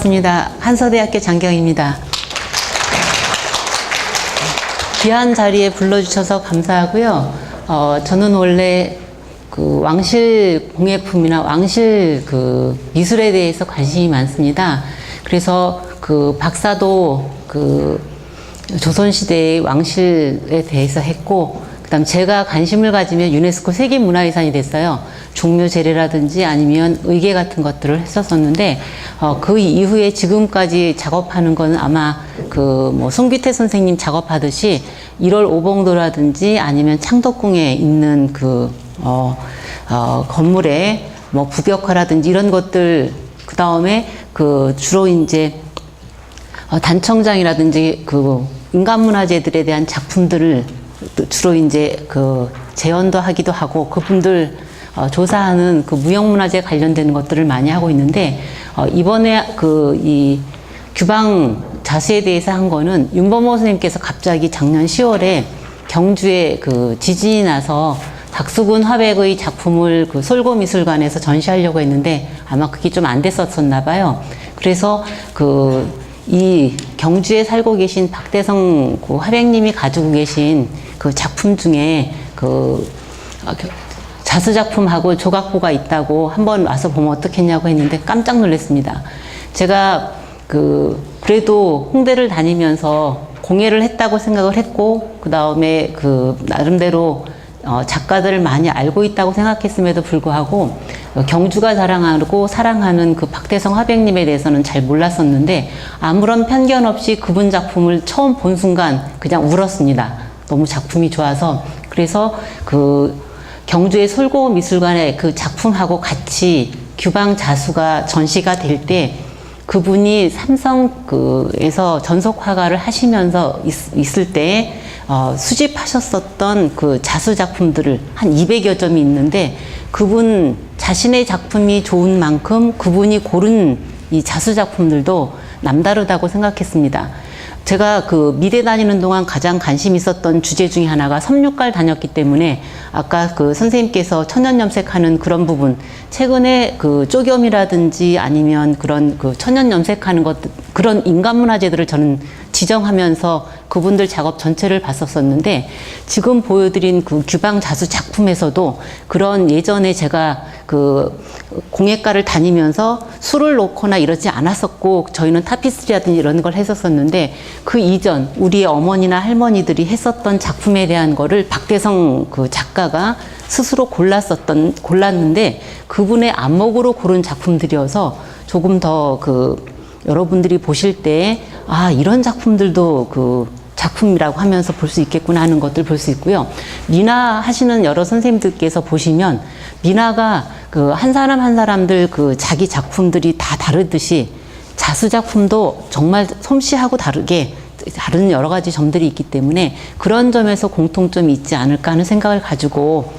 반갑습니다. 한서대학교 장경입니다. 귀한 자리에 불러주셔서 감사하고요. 저는 원래 그 왕실 공예품이나 왕실 그 미술에 대해서 관심이 많습니다. 그래서 그 박사도 그 조선시대의 왕실에 대해서 했고, 그다음 제가 관심을 가지면 유네스코 세계문화유산이 됐어요. 종묘제례라든지 아니면 의궤 같은 것들을 했었었는데, 그 이후에 지금까지 작업하는 건 아마 그 뭐 송규태 선생님 작업하듯이 1월 오봉도라든지 아니면 창덕궁에 있는 그 건물에 뭐 부벽화라든지 이런 것들, 그 다음에 그 주로 이제 단청장이라든지 그 인간문화재들에 대한 작품들을 주로 이제 그 재현도 하기도 하고, 그분들 조사하는 그 무형문화재 관련된 것들을 많이 하고 있는데, 이번에 그 이 규방 자수에 대해서 한 거는 윤범호 선생님께서 갑자기 작년 10월에 경주에 그 지진이 나서 박수근 화백의 작품을 그 솔고미술관에서 전시하려고 했는데 아마 그게 좀 안 됐었나 봐요. 그래서 그 이 경주에 살고 계신 박대성 그 화백님이 가지고 계신 그 작품 중에 그 자수 작품하고 조각보가 있다고 한번 와서 보면 어떻겠냐고 했는데 깜짝 놀랐습니다. 제가 그래도 홍대를 다니면서 공예를 했다고 생각을 했고, 그 다음에 그 나름대로 작가들을 많이 알고 있다고 생각했음에도 불구하고 경주가 자랑하고 사랑하는 그 박대성 화백님에 대해서는 잘 몰랐었는데, 아무런 편견 없이 그분 작품을 처음 본 순간 그냥 울었습니다. 너무 작품이 좋아서. 그래서 그 경주의 솔고미술관에 그 작품하고 같이 규방 자수가 전시가 될 때, 그분이 삼성에서 전속화가를 하시면서 있을 때 수집하셨었던 그 자수 작품들을 한 200여 점이 있는데, 그분 자신의 작품이 좋은 만큼 그분이 고른 이 자수 작품들도 남다르다고 생각했습니다. 제가 그 미대 다니는 동안 가장 관심 있었던 주제 중에 하나가 섬육갈 다녔기 때문에, 아까 그 선생님께서 천연염색하는 그런 부분, 최근에 그 쪼겸이라든지 아니면 그런 그 천연염색하는 것, 그런 인간문화재들을 저는 지정하면서 그분들 작업 전체를 봤었었는데, 지금 보여드린 그 규방 자수 작품에서도 그런, 예전에 제가 그 공예과를 다니면서 술을 놓거나 이러지 않았었고, 저희는 타피스트리라든지 이런 걸 했었었는데, 그 이전 우리의 어머니나 할머니들이 했었던 작품에 대한 거를 박대성 그 작가가 스스로 골랐는데, 그분의 안목으로 고른 작품들이어서 조금 더 그 여러분들이 보실 때, 아, 이런 작품들도 그 작품이라고 하면서 볼 수 있겠구나 하는 것들 볼 수 있고요. 미나 하시는 여러 선생님들께서 보시면, 미나가 그 한 사람 한 사람들 그 자기 작품들이 다 다르듯이 자수 작품도 정말 솜씨하고 다르게 다른 여러 가지 점들이 있기 때문에 그런 점에서 공통점이 있지 않을까 하는 생각을 가지고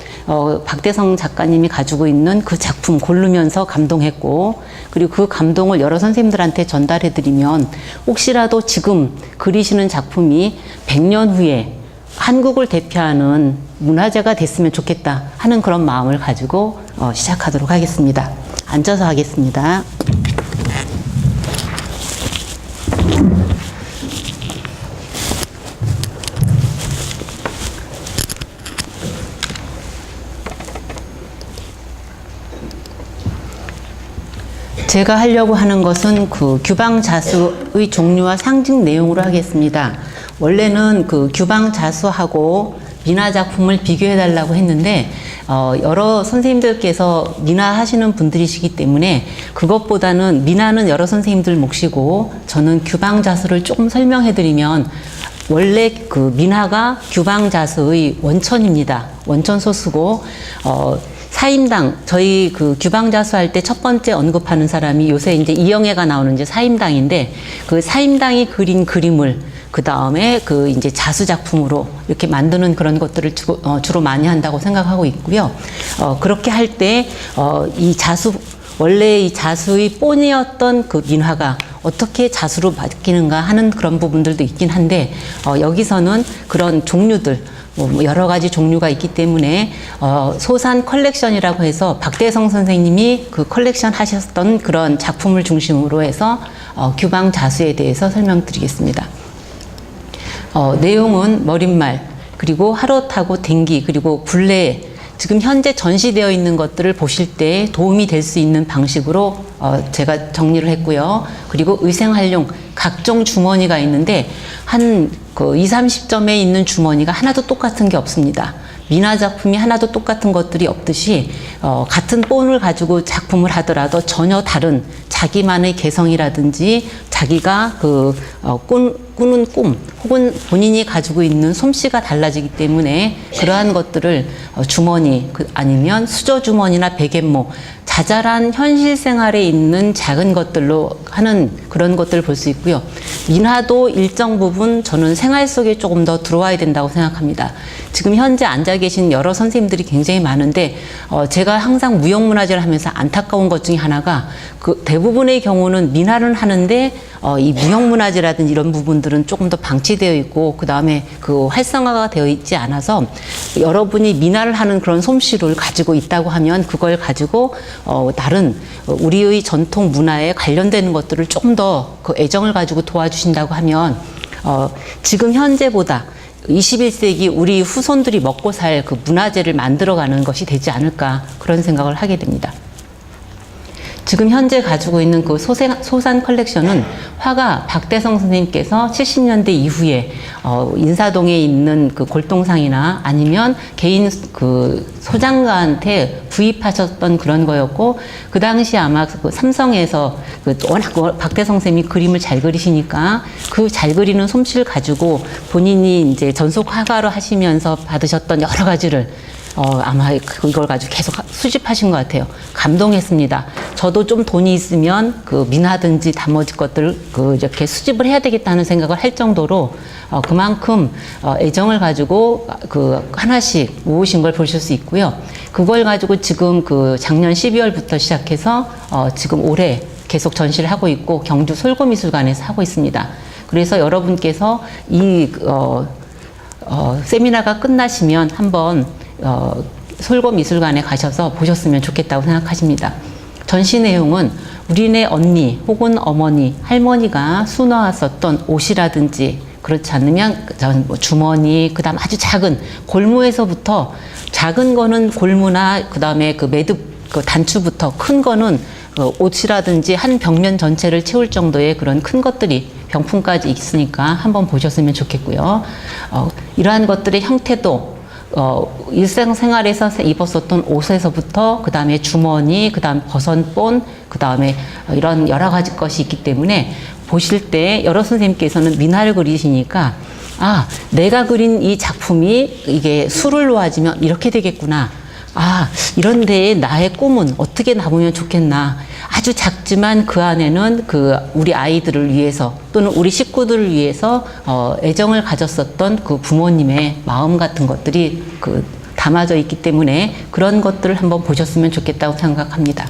박대성 작가님이 가지고 있는 그 작품 고르면서 감동했고, 그리고 그 감동을 여러 선생님들한테 전달해 드리면 혹시라도 지금 그리시는 작품이 100년 후에 한국을 대표하는 문화재가 됐으면 좋겠다 하는 그런 마음을 가지고 시작하도록 하겠습니다. 앉아서 하겠습니다. 제가 하려고 하는 것은 그 규방 자수의 종류와 상징 내용으로 하겠습니다. 원래는 그 규방 자수하고 미나 작품을 비교해 달라고 했는데, 여러 선생님들께서 미나 하시는 분들이시기 때문에 그것보다는, 미나는 여러 선생님들 몫이고 저는 규방 자수를 조금 설명해 드리면, 원래 그 미나가 규방 자수의 원천입니다. 원천 소수고, 사임당, 저희 그 규방 자수할 때 첫 번째 언급하는 사람이 요새 이제 이영애가 나오는 이제 사임당인데, 그 사임당이 그린 그림을 그 다음에 그 이제 자수 작품으로 이렇게 만드는 그런 것들을 주로 많이 한다고 생각하고 있고요. 그렇게 할 때 이 자수, 원래 이 자수의 본이었던 그 민화가 어떻게 자수로 바뀌는가 하는 그런 부분들도 있긴 한데, 여기서는 그런 종류들, 여러 가지 종류가 있기 때문에 소산 컬렉션이라고 해서 박대성 선생님이 그 컬렉션 하셨던 그런 작품을 중심으로 해서 규방 자수에 대해서 설명드리겠습니다. 내용은 머릿말, 그리고 하롯하고 댕기, 그리고 굴레, 지금 현재 전시되어 있는 것들을 보실 때 도움이 될 수 있는 방식으로 제가 정리를 했고요. 그리고 의생활용 각종 주머니가 있는데 한 20, 30점에 있는 주머니가 하나도 똑같은 게 없습니다. 민화 작품이 하나도 똑같은 것들이 없듯이 같은 본을 가지고 작품을 하더라도 전혀 다른 자기만의 개성이라든지 자기가 꾸는 꿈 혹은 본인이 가지고 있는 솜씨가 달라지기 때문에 그러한 것들을 주머니 아니면 수저 주머니나 베갯모, 자잘한 현실 생활에 있는 작은 것들로 하는 그런 것들을 볼 수 있고요. 민화도 일정 부분 저는 생활 속에 조금 더 들어와야 된다고 생각합니다. 지금 현재 앉아 계신 여러 선생님들이 굉장히 많은데 제가 항상 무형문화재를 하면서 안타까운 것 중에 하나가 대부분의 경우는 민화를 하는데 이 무형문화재라든지 이런 부분들은 조금 더 방치되어 있고 그 다음에 활성화가 되어 있지 않아서 여러분이 민화를 하는 그런 솜씨를 가지고 있다고 하면 그걸 가지고 다른 우리의 전통 문화에 관련되는 것들을 조금 더 애정을 가지고 도와주신다고 하면 지금 현재보다 21세기 우리 후손들이 먹고 살 문화재를 만들어가는 것이 되지 않을까 그런 생각을 하게 됩니다. 지금 현재 가지고 있는 소산 컬렉션은 화가 박대성 선생님께서 70년대 이후에 인사동에 있는 골동상이나 아니면 개인 소장가한테 구입하셨던 그런 거였고, 그 당시 아마 삼성에서 워낙 박대성 선생님이 그림을 잘 그리시니까 그 잘 그리는 솜씨를 가지고 본인이 이제 전속 화가로 하시면서 받으셨던 여러 가지를 아마 이걸 가지고 계속 수집하신 것 같아요. 감동했습니다. 저도 좀 돈이 있으면 민화든지 나머지 것들 이렇게 수집을 해야 되겠다는 생각을 할 정도로 그만큼 애정을 가지고 하나씩 모으신 걸 보실 수 있고요. 그걸 가지고 지금 작년 12월부터 시작해서 지금 올해 계속 전시를 하고 있고 경주 솔고미술관에서 하고 있습니다. 그래서 여러분께서 이 세미나가 끝나시면 한번 솔고미술관에 가셔서 보셨으면 좋겠다고 생각하십니다. 전시 내용은 우리네 언니 혹은 어머니, 할머니가 수놓았었던 옷이라든지 그렇지 않으면 주머니, 그 다음 아주 작은 골무에서부터 작은 거는 골무나 그 다음에 매듭 단추부터 큰 거는 옷이라든지 한 벽면 전체를 채울 정도의 그런 큰 것들이 병풍까지 있으니까 한번 보셨으면 좋겠고요. 이러한 것들의 형태도 일상생활에서 입었었던 옷에서부터 그 다음에 주머니, 그 다음 버선본, 그 다음에 이런 여러 가지 것이 있기 때문에 보실 때 여러 선생님께서는 민화를 그리시니까 내가 그린 이 작품이 이게 수를 놓아지면 이렇게 되겠구나. 이런 데에 나의 꿈은 어떻게 나오면 좋겠나. 아주 작지만 그 안에는 우리 아이들을 위해서 또는 우리 식구들을 위해서 애정을 가졌었던 부모님의 마음 같은 것들이 담아져 있기 때문에 그런 것들을 한번 보셨으면 좋겠다고 생각합니다.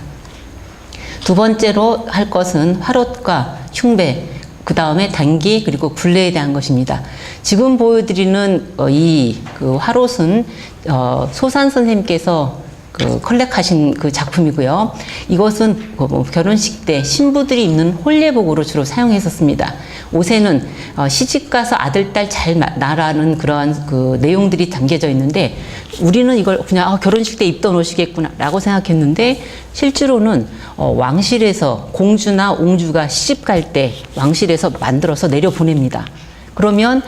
두 번째로 할 것은 화롯과 흉배, 그 다음에 단기, 그리고 굴레에 대한 것입니다. 지금 보여드리는 이 화롯은 소산 선생님께서 컬렉하신 작품이고요. 이것은 결혼식 때 신부들이 입는 홀례복으로 주로 사용했었습니다. 옷에는 시집가서 아들, 딸 잘 나라는 그러한 내용들이 담겨져 있는데 우리는 이걸 그냥 결혼식 때 입던 옷이겠구나 라고 생각했는데 실제로는 왕실에서 공주나 옹주가 시집 갈 때 왕실에서 만들어서 내려보냅니다. 그러면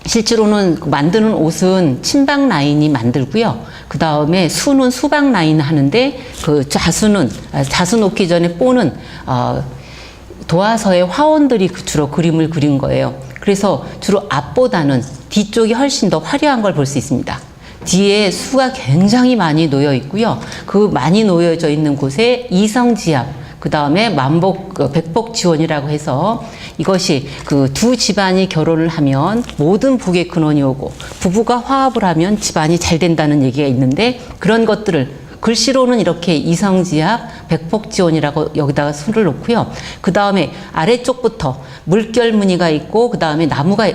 실제로는 만드는 옷은 침박 라인이 만들고요. 그 다음에 수는 수박 라인 하는데 자수 놓기 전에 뽀는 도화서의 화원들이 주로 그림을 그린 거예요. 그래서 주로 앞보다는 뒤쪽이 훨씬 더 화려한 걸 볼 수 있습니다. 뒤에 수가 굉장히 많이 놓여 있고요. 많이 놓여져 있는 곳에 이성지압, 그 다음에 백복지원이라고 해서 이것이 두 집안이 결혼을 하면 모든 복의 근원이 오고 부부가 화합을 하면 집안이 잘 된다는 얘기가 있는데 그런 것들을 글씨로는 이렇게 이성지압, 백복지원이라고 여기다가 수를 놓고요. 그 다음에 아래쪽부터 물결 무늬가 있고 그 다음에 나무가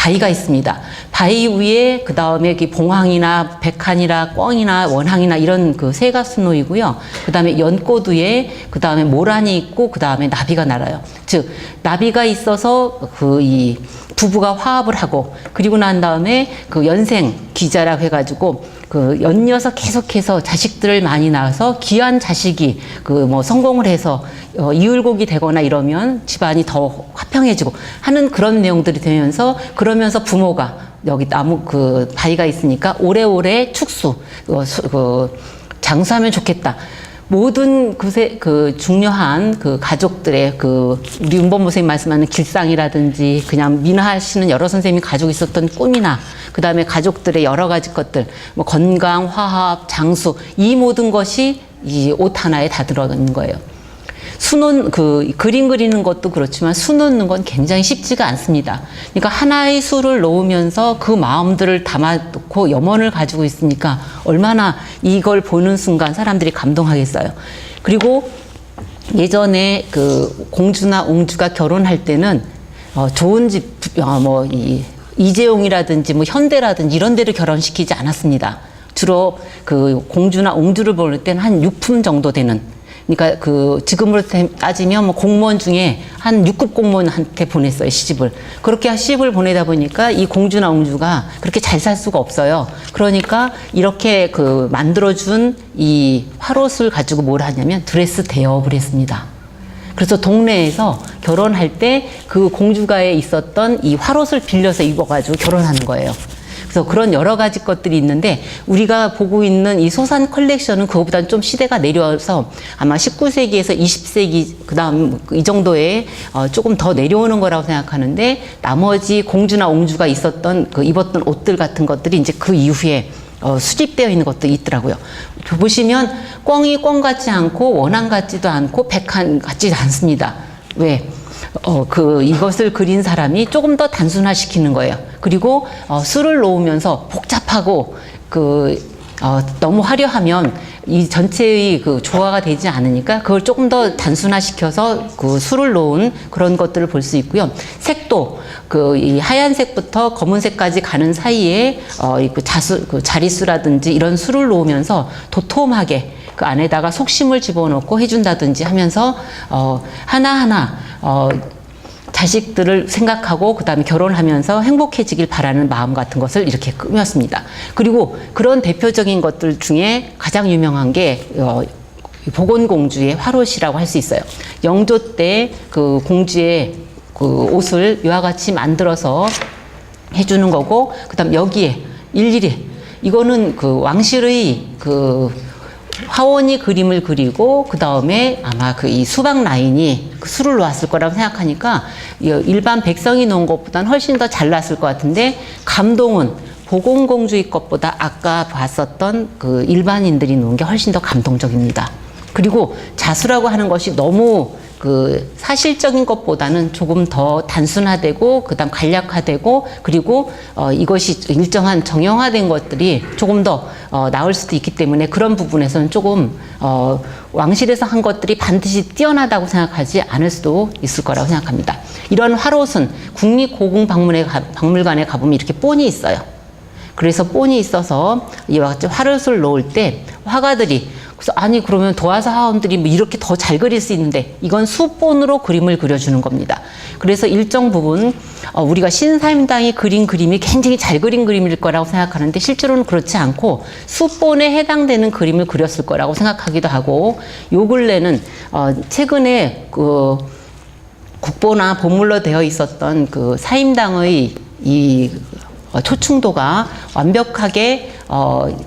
바위가 있습니다. 바위 위에 그 다음에 봉황이나 백한이나 꿩이나 원항이나 이런 그 새가 수놓이고요. 그 다음에 연꽃 위에 그 다음에 모란이 있고 그 다음에 나비가 날아요. 즉 나비가 있어서 이 부부가 화합을 하고, 그리고 난 다음에 그 연생 귀자라고 해가지고 그 연이어서 계속해서 자식들을 많이 낳아서 귀한 자식이 그 뭐 성공을 해서 이을곡이 되거나 이러면 집안이 더 화평해지고 하는 그런 내용들이 되면서, 그러면서 부모가 여기 나무 그 바위가 있으니까 오래오래 축수 장수하면 좋겠다. 모든 그 중요한 그 가족들의 그 우리 윤범 선생님 말씀하는 길상이라든지 그냥 민화하시는 여러 선생님이 가지고 있었던 꿈이나 그 다음에 가족들의 여러 가지 것들, 뭐 건강, 화합, 장수, 이 모든 것이 이 옷 하나에 다 들어가는 거예요. 그림 그리는 것도 그렇지만 수 놓는 건 굉장히 쉽지가 않습니다. 그러니까 하나의 수를 놓으면서 그 마음들을 담아놓고 염원을 가지고 있으니까 얼마나 이걸 보는 순간 사람들이 감동하겠어요. 그리고 예전에 그 공주나 옹주가 결혼할 때는 좋은 집, 이재용이라든지 뭐 현대라든지 이런 데를 결혼시키지 않았습니다. 주로 그 공주나 옹주를 볼 때는 한 6품 정도 되는, 그러니까 그 지금으로 따지면 뭐 공무원 중에 한 6급 공무원한테 보냈어요, 시집을. 그렇게 시집을 보내다 보니까 이 공주나 옹주가 그렇게 잘 살 수가 없어요. 그러니까 이렇게 그 만들어준 이 화롯을 가지고 뭘 하냐면 드레스 대여업을 했습니다. 그래서 동네에서 결혼할 때 그 공주가에 있었던 이 화롯을 빌려서 입어가지고 결혼하는 거예요. 그래서 그런 여러 가지 것들이 있는데, 우리가 보고 있는 이 소산 컬렉션은 그거보다는 좀 시대가 내려서 아마 19세기에서 20세기 그 다음 이 정도에 조금 더 내려오는 거라고 생각하는데, 나머지 공주나 옹주가 있었던 그 입었던 옷들 같은 것들이 이제 그 이후에 수집되어 있는 것도 있더라고요. 보시면 꿩이 꿩 같지 않고 원앙 같지도 않고 백한 같지도 않습니다. 왜? 이것을 그린 사람이 조금 더 단순화시키는 거예요. 그리고 수를 놓으면서 복잡하고 너무 화려하면 이 전체의 그 조화가 되지 않으니까 그걸 조금 더 단순화시켜서 그 수를 놓은 그런 것들을 볼 수 있고요. 색도 이 하얀색부터 검은색까지 가는 사이에 자릿수라든지 이런 수를 놓으면서 도톰하게 그 안에다가 속심을 집어넣고 해준다든지 하면서 하나하나 자식들을 생각하고 그 다음에 결혼하면서 행복해지길 바라는 마음 같은 것을 이렇게 꾸몄습니다. 그리고 그런 대표적인 것들 중에 가장 유명한 게 보건공주의 화롯이라고 할 수 있어요. 영조 때 그 공주의 그 옷을 이와 같이 만들어서 해주는 거고, 그 다음 여기에 일일이 이거는 그 왕실의 화원이 그림을 그리고 그 다음에 아마 이 수박 라인이 그 수를 놓았을 거라고 생각하니까 일반 백성이 놓은 것보다는 훨씬 더 잘 났을 것 같은데, 감동은 보건공주의 것보다 아까 봤었던 그 일반인들이 놓은 게 훨씬 더 감동적입니다. 그리고 자수라고 하는 것이 너무 사실적인 것보다는 조금 더 단순화되고 그다음 간략화되고, 그리고 이것이 일정한 정형화된 것들이 조금 더 나올 수도 있기 때문에 그런 부분에서는 조금 왕실에서 한 것들이 반드시 뛰어나다고 생각하지 않을 수도 있을 거라고 생각합니다. 이런 화롯은 국립고궁박물관에 가보면 이렇게 본이 있어요. 그래서 본이 있어서 이와 같이 화롯을 놓을 때 화가들이, 그래서 아니 그러면 도화사 화원들이 뭐 이렇게 더 잘 그릴 수 있는데, 이건 수본으로 그림을 그려주는 겁니다. 그래서 일정 부분 우리가 신사임당이 그린 그림이 굉장히 잘 그린 그림일 거라고 생각하는데 실제로는 그렇지 않고 수본에 해당되는 그림을 그렸을 거라고 생각하기도 하고, 요 근래는 최근에 국보나 보물로 되어 있었던 그 사임당의 이 초충도가 완벽하게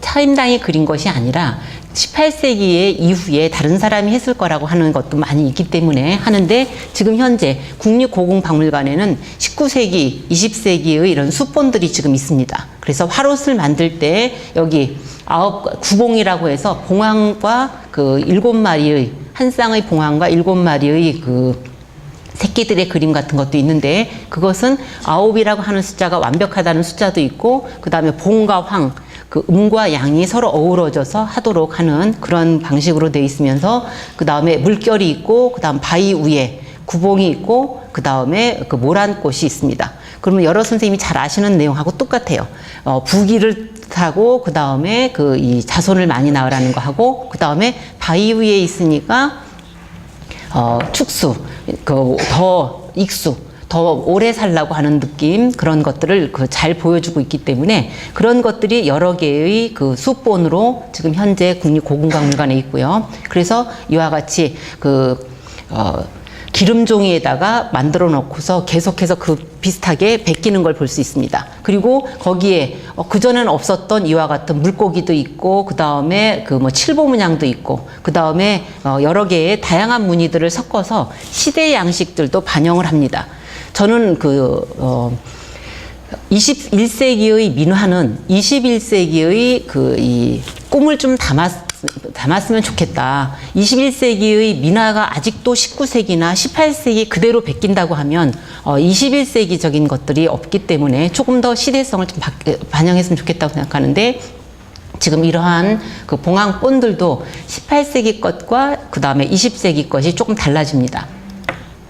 사임당이 그린 것이 아니라 18세기의 이후에 다른 사람이 했을 거라고 하는 것도 많이 있기 때문에 하는데, 지금 현재 국립고궁박물관에는 19세기, 20세기의 이런 수본들이 지금 있습니다. 그래서 화롯을 만들 때 여기 구봉이라고 해서 봉황과 그 7마리의 한 쌍의 봉황과 7마리의 새끼들의 그림 같은 것도 있는데, 그것은 9이라고 하는 숫자가 완벽하다는 숫자도 있고, 그 다음에 봉과 황, 음과 양이 서로 어우러져서 하도록 하는 그런 방식으로 되어 있으면서, 그 다음에 물결이 있고, 그 다음 바위 위에 구봉이 있고, 그 다음에 그 모란꽃이 있습니다. 그러면 여러 선생님이 잘 아시는 내용하고 똑같아요. 부기를 타고 그 다음에 그 이 자손을 많이 낳으라는 거 하고 그 다음에 바위 위에 있으니까 축수, 더 익수, 더 오래 살라고 하는 느낌, 그런 것들을 잘 보여주고 있기 때문에 그런 것들이 여러 개의 그 수본으로 지금 현재 국립고궁박물관에 있고요. 그래서 이와 같이 기름종이에다가 만들어 놓고서 계속해서 그 비슷하게 베끼는 걸 볼 수 있습니다. 그리고 거기에 그전에는 없었던 이와 같은 물고기도 있고, 그 다음에 칠보 문양도 있고, 그 다음에 여러 개의 다양한 무늬들을 섞어서 시대의 양식들도 반영을 합니다. 저는 21세기의 민화는 21세기의 이 꿈을 좀 담았으면 좋겠다. 21세기의 민화가 아직도 19세기나 18세기 그대로 베낀다고 하면 21세기적인 것들이 없기 때문에 조금 더 시대성을 좀 반영했으면 좋겠다고 생각하는데, 지금 이러한 그 봉황본들도 18세기 것과 그 다음에 20세기 것이 조금 달라집니다.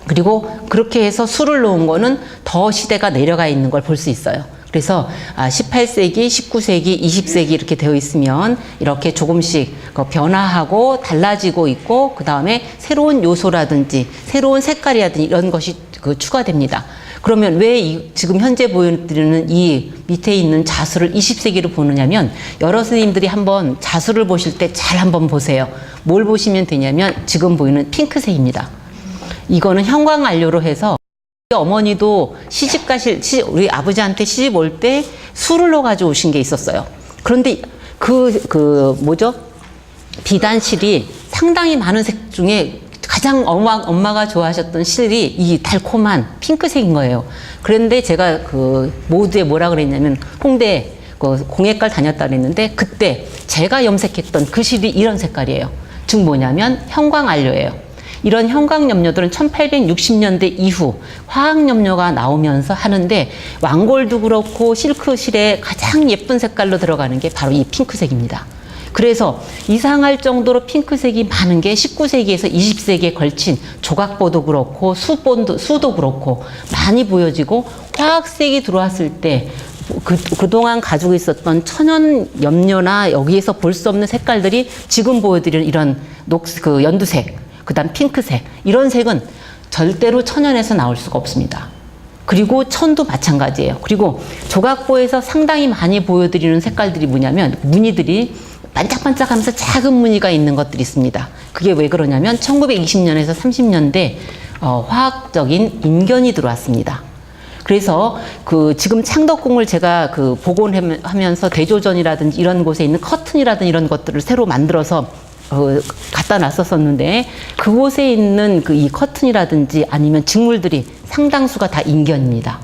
그리고 그렇게 해서 수를 놓은 거는 더 시대가 내려가 있는 걸 볼 수 있어요. 그래서 18세기, 19세기, 20세기 이렇게 되어 있으면 이렇게 조금씩 변화하고 달라지고 있고, 그 다음에 새로운 요소라든지 새로운 색깔이라든지 이런 것이 추가됩니다. 그러면 왜 지금 현재 보여드리는 이 밑에 있는 자수를 20세기로 보느냐면, 여러 선생님들이 한번 자수를 보실 때 잘 한번 보세요. 뭘 보시면 되냐면 지금 보이는 핑크색입니다. 이거는 형광안료로 해서 어머니도 우리 아버지한테 시집 올 때 술을 가지고 오신 게 있었어요. 그런데 비단실이 상당히 많은 색 중에 가장 엄마가 좋아하셨던 실이 이 달콤한 핑크색인 거예요. 그런데 제가 모두에 뭐라 그랬냐면, 홍대 공예과를 다녔다 그랬는데, 그때 제가 염색했던 그 실이 이런 색깔이에요. 즉 뭐냐면 형광안료예요. 이런 형광염료들은 1860년대 이후 화학염료가 나오면서 하는데, 왕골도 그렇고 실크실에 가장 예쁜 색깔로 들어가는 게 바로 이 핑크색입니다. 그래서 이상할 정도로 핑크색이 많은 게 19세기에서 20세기에 걸친 조각보도 그렇고 수도 그렇고 많이 보여지고, 화학색이 들어왔을 때 그동안 가지고 있었던 천연염료나 여기에서 볼 수 없는 색깔들이 지금 보여드리는 이런 연두색, 그 다음 핑크색, 이런 색은 절대로 천연에서 나올 수가 없습니다. 그리고 천도 마찬가지예요. 그리고 조각보에서 상당히 많이 보여드리는 색깔들이 뭐냐면, 무늬들이 반짝반짝하면서 작은 무늬가 있는 것들이 있습니다. 그게 왜 그러냐면 1920년에서 30년대 화학적인 인견이 들어왔습니다. 그래서 지금 창덕궁을 제가 복원하면서 대조전이라든지 이런 곳에 있는 커튼이라든지 이런 것들을 새로 만들어서 갖다 놨었었는데, 그곳에 있는 이 커튼이라든지 아니면 직물들이 상당수가 다 인견입니다.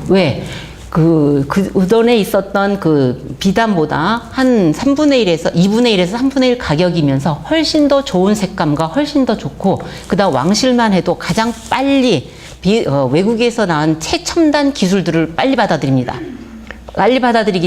왜? 그전에 있었던 비단보다 한 3분의 1에서 2분의 1에서 3분의 1 가격이면서 훨씬 더 좋은 색감과 훨씬 더 좋고, 그 다음 왕실만 해도 가장 빨리 외국에서 나온 최첨단 기술들을 빨리 받아들이기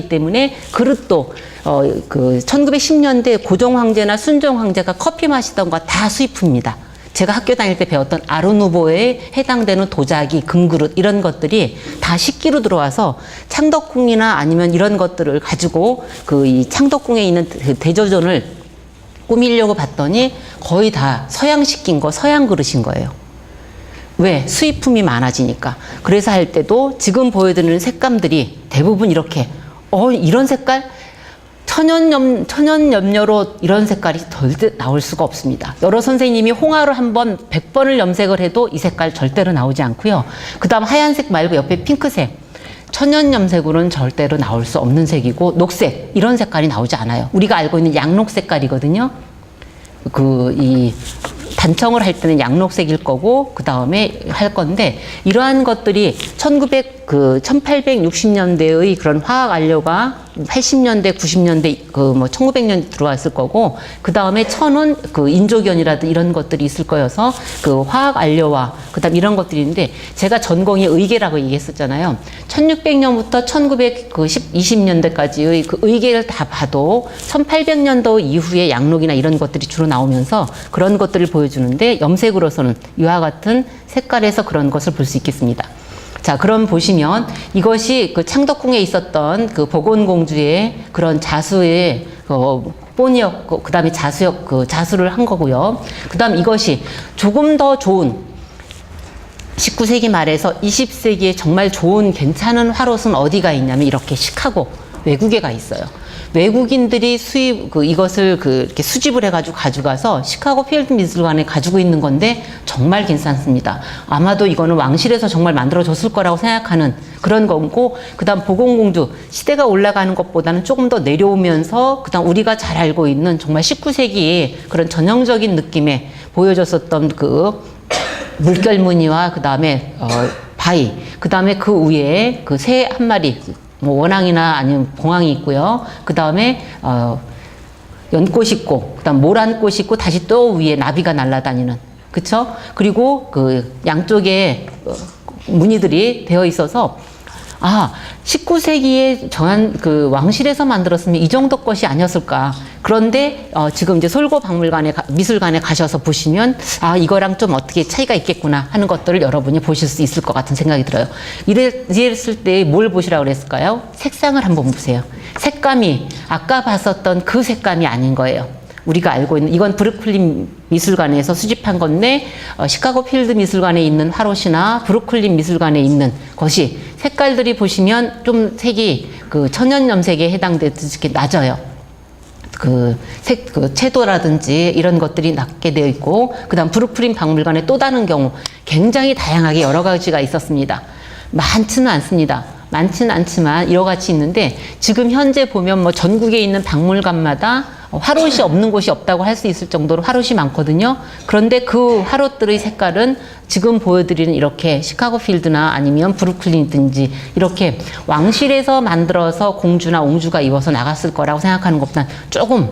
때문에, 그릇도 1910년대 고종 황제나 순종 황제가 커피 마시던 거 다 수입품입니다. 제가 학교 다닐 때 배웠던 아르누보에 해당되는 도자기, 금그릇 이런 것들이 다 식기로 들어와서 창덕궁이나 아니면 이런 것들을 가지고 이 창덕궁에 있는 대조전을 꾸미려고 봤더니 거의 다 서양식인 거, 서양 그릇인 거예요. 왜? 수입품이 많아지니까. 그래서 할 때도 지금 보여드리는 색감들이 대부분 이렇게 이런 색깔? 천연염료로 이런 색깔이 절대 나올 수가 없습니다. 여러 선생님이 홍화로 한번 100번을 염색을 해도 이 색깔 절대로 나오지 않고요. 그 다음 하얀색 말고 옆에 핑크색, 천연염색으로는 절대로 나올 수 없는 색이고, 녹색 이런 색깔이 나오지 않아요. 우리가 알고 있는 양록 색깔이거든요. 이 단청을 할 때는 양록색일 거고, 그 다음에 할 건데, 이러한 것들이 1860년대의 그런 화학 안료가 80년대, 90년대, 그 뭐 1900년 들어왔을 거고, 그 다음에 천은 그 인조견이라든 이런 것들이 있을 거여서 그 화학 안료와 그 다음 이런 것들이 있는데, 제가 전공이 의계라고 얘기했었잖아요. 1600년부터 1920년대까지의 그 의계를 다 봐도 1800년도 이후에 양록이나 이런 것들이 주로 나오면서 그런 것들을 보여주는데, 염색으로서는 이와 같은 색깔에서 그런 것을 볼 수 있겠습니다. 자, 그럼 보시면 이것이 그 창덕궁에 있었던 그 복원공주의 그런 자수의 본이었고, 그 다음에 자수를 한 거고요. 그 다음 이것이 조금 더 좋은 19세기 말에서 20세기에 정말 좋은 괜찮은 화롯은 어디가 있냐면 이렇게 시카고 외국에 가 있어요. 외국인들이 이것을 이렇게 수집을 해가지고 가져가서 시카고 필드 미술관에 가지고 있는 건데 정말 괜찮습니다. 아마도 이거는 왕실에서 정말 만들어졌을 거라고 생각하는 그런 거고, 그 다음 복원공주 시대가 올라가는 것보다는 조금 더 내려오면서 그 다음 우리가 잘 알고 있는 정말 19세기의 그런 전형적인 느낌에 보여졌었던 그 물결무늬와 그 다음에 바위, 그 다음에 그 위에 그 새 한 마리, 뭐 원앙이나 아니면 봉황이 있고요. 그 다음에 연꽃이 있고, 그 다음 모란꽃이 있고, 다시 또 위에 나비가 날아다니는, 그쵸? 그리고 그 양쪽에 무늬들이 되어 있어서, 19세기에 정한 그 왕실에서 만들었으면 이 정도 것이 아니었을까. 그런데 지금 이제 솔고 미술관에 가셔서 보시면 이거랑 좀 어떻게 차이가 있겠구나 하는 것들을 여러분이 보실 수 있을 것 같은 생각이 들어요. 이랬을 때 뭘 보시라고 그랬을까요? 색상을 한번 보세요. 색감이 아까 봤었던 그 색감이 아닌 거예요. 우리가 알고 있는, 이건 브루클린 미술관에서 수집한 건데, 시카고 필드 미술관에 있는 화롯이나 브루클린 미술관에 있는 것이 색깔들이 보시면 좀 색이 그 천연염색에 해당되듯이 이렇게 낮아요. 그 채도라든지 이런 것들이 낮게 되어 있고, 그 다음 브루클린 박물관에 또 다른 경우 굉장히 다양하게 여러 가지가 있었습니다. 많지는 않습니다. 많지는 않지만 여러 가지 있는데, 지금 현재 보면 뭐 전국에 있는 박물관마다 화롯이 없는 곳이 없다고 할 수 있을 정도로 화롯이 많거든요. 그런데 그 화롯들의 색깔은 지금 보여드리는 이렇게 시카고 필드나 아니면 브루클린이든지 이렇게 왕실에서 만들어서 공주나 옹주가 입어서 나갔을 거라고 생각하는 것보다는 조금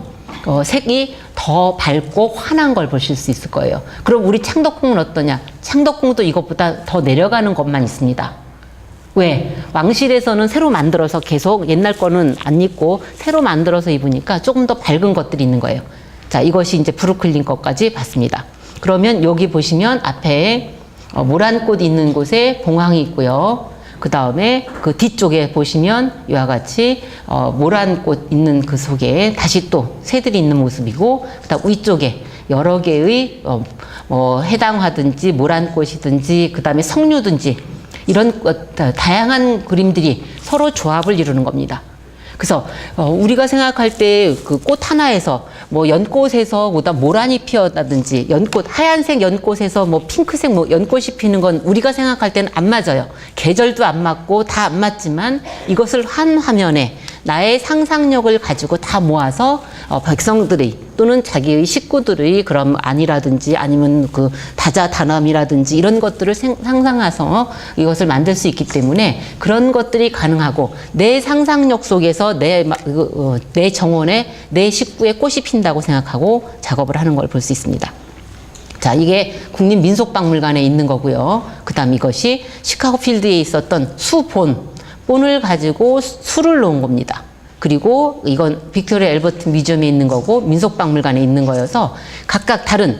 색이 더 밝고 환한 걸 보실 수 있을 거예요. 그럼 우리 창덕궁은 어떠냐? 창덕궁도 이것보다 더 내려가는 것만 있습니다. 왜? 왕실에서는 새로 만들어서 계속 옛날 거는 안 입고 새로 만들어서 입으니까 조금 더 밝은 것들이 있는 거예요. 자, 이것이 이제 브루클린 것까지 봤습니다. 그러면 여기 보시면 앞에 모란꽃 있는 곳에 봉황이 있고요. 그 다음에 그 뒤쪽에 보시면 이와 같이 모란꽃 있는 그 속에 다시 또 새들이 있는 모습이고, 그 다음 위쪽에 여러 개의 해당화든지 모란꽃이든지 그 다음에 석류든지 이런 다양한 그림들이 서로 조합을 이루는 겁니다. 그래서 우리가 생각할 때 그 꽃 하나에서 뭐 연꽃에서 그다음 모란이 피었다든지 연꽃 하얀색 연꽃에서 뭐 핑크색 뭐 연꽃이 피는 건 우리가 생각할 때는 안 맞아요. 계절도 안 맞고 다 안 맞지만 이것을 한 화면에 나의 상상력을 가지고 다 모아서 백성들의 또는 자기의 식구들의 그런 안이라든지 아니면 그 다자다남이라든지 이런 것들을 상상해서 이것을 만들 수 있기 때문에 그런 것들이 가능하고, 내 상상력 속에서 내 정원에 내 식구의 꽃이 핀다고 생각하고 작업을 하는 걸 볼 수 있습니다. 자, 이게 국립민속박물관에 있는 거고요. 그 다음 이것이 시카고 필드에 있었던 본을 가지고 수를 놓은 겁니다. 그리고 이건 빅토리아 앨버트 뮤지엄에 있는 거고 민속박물관에 있는 거여서 각각 다른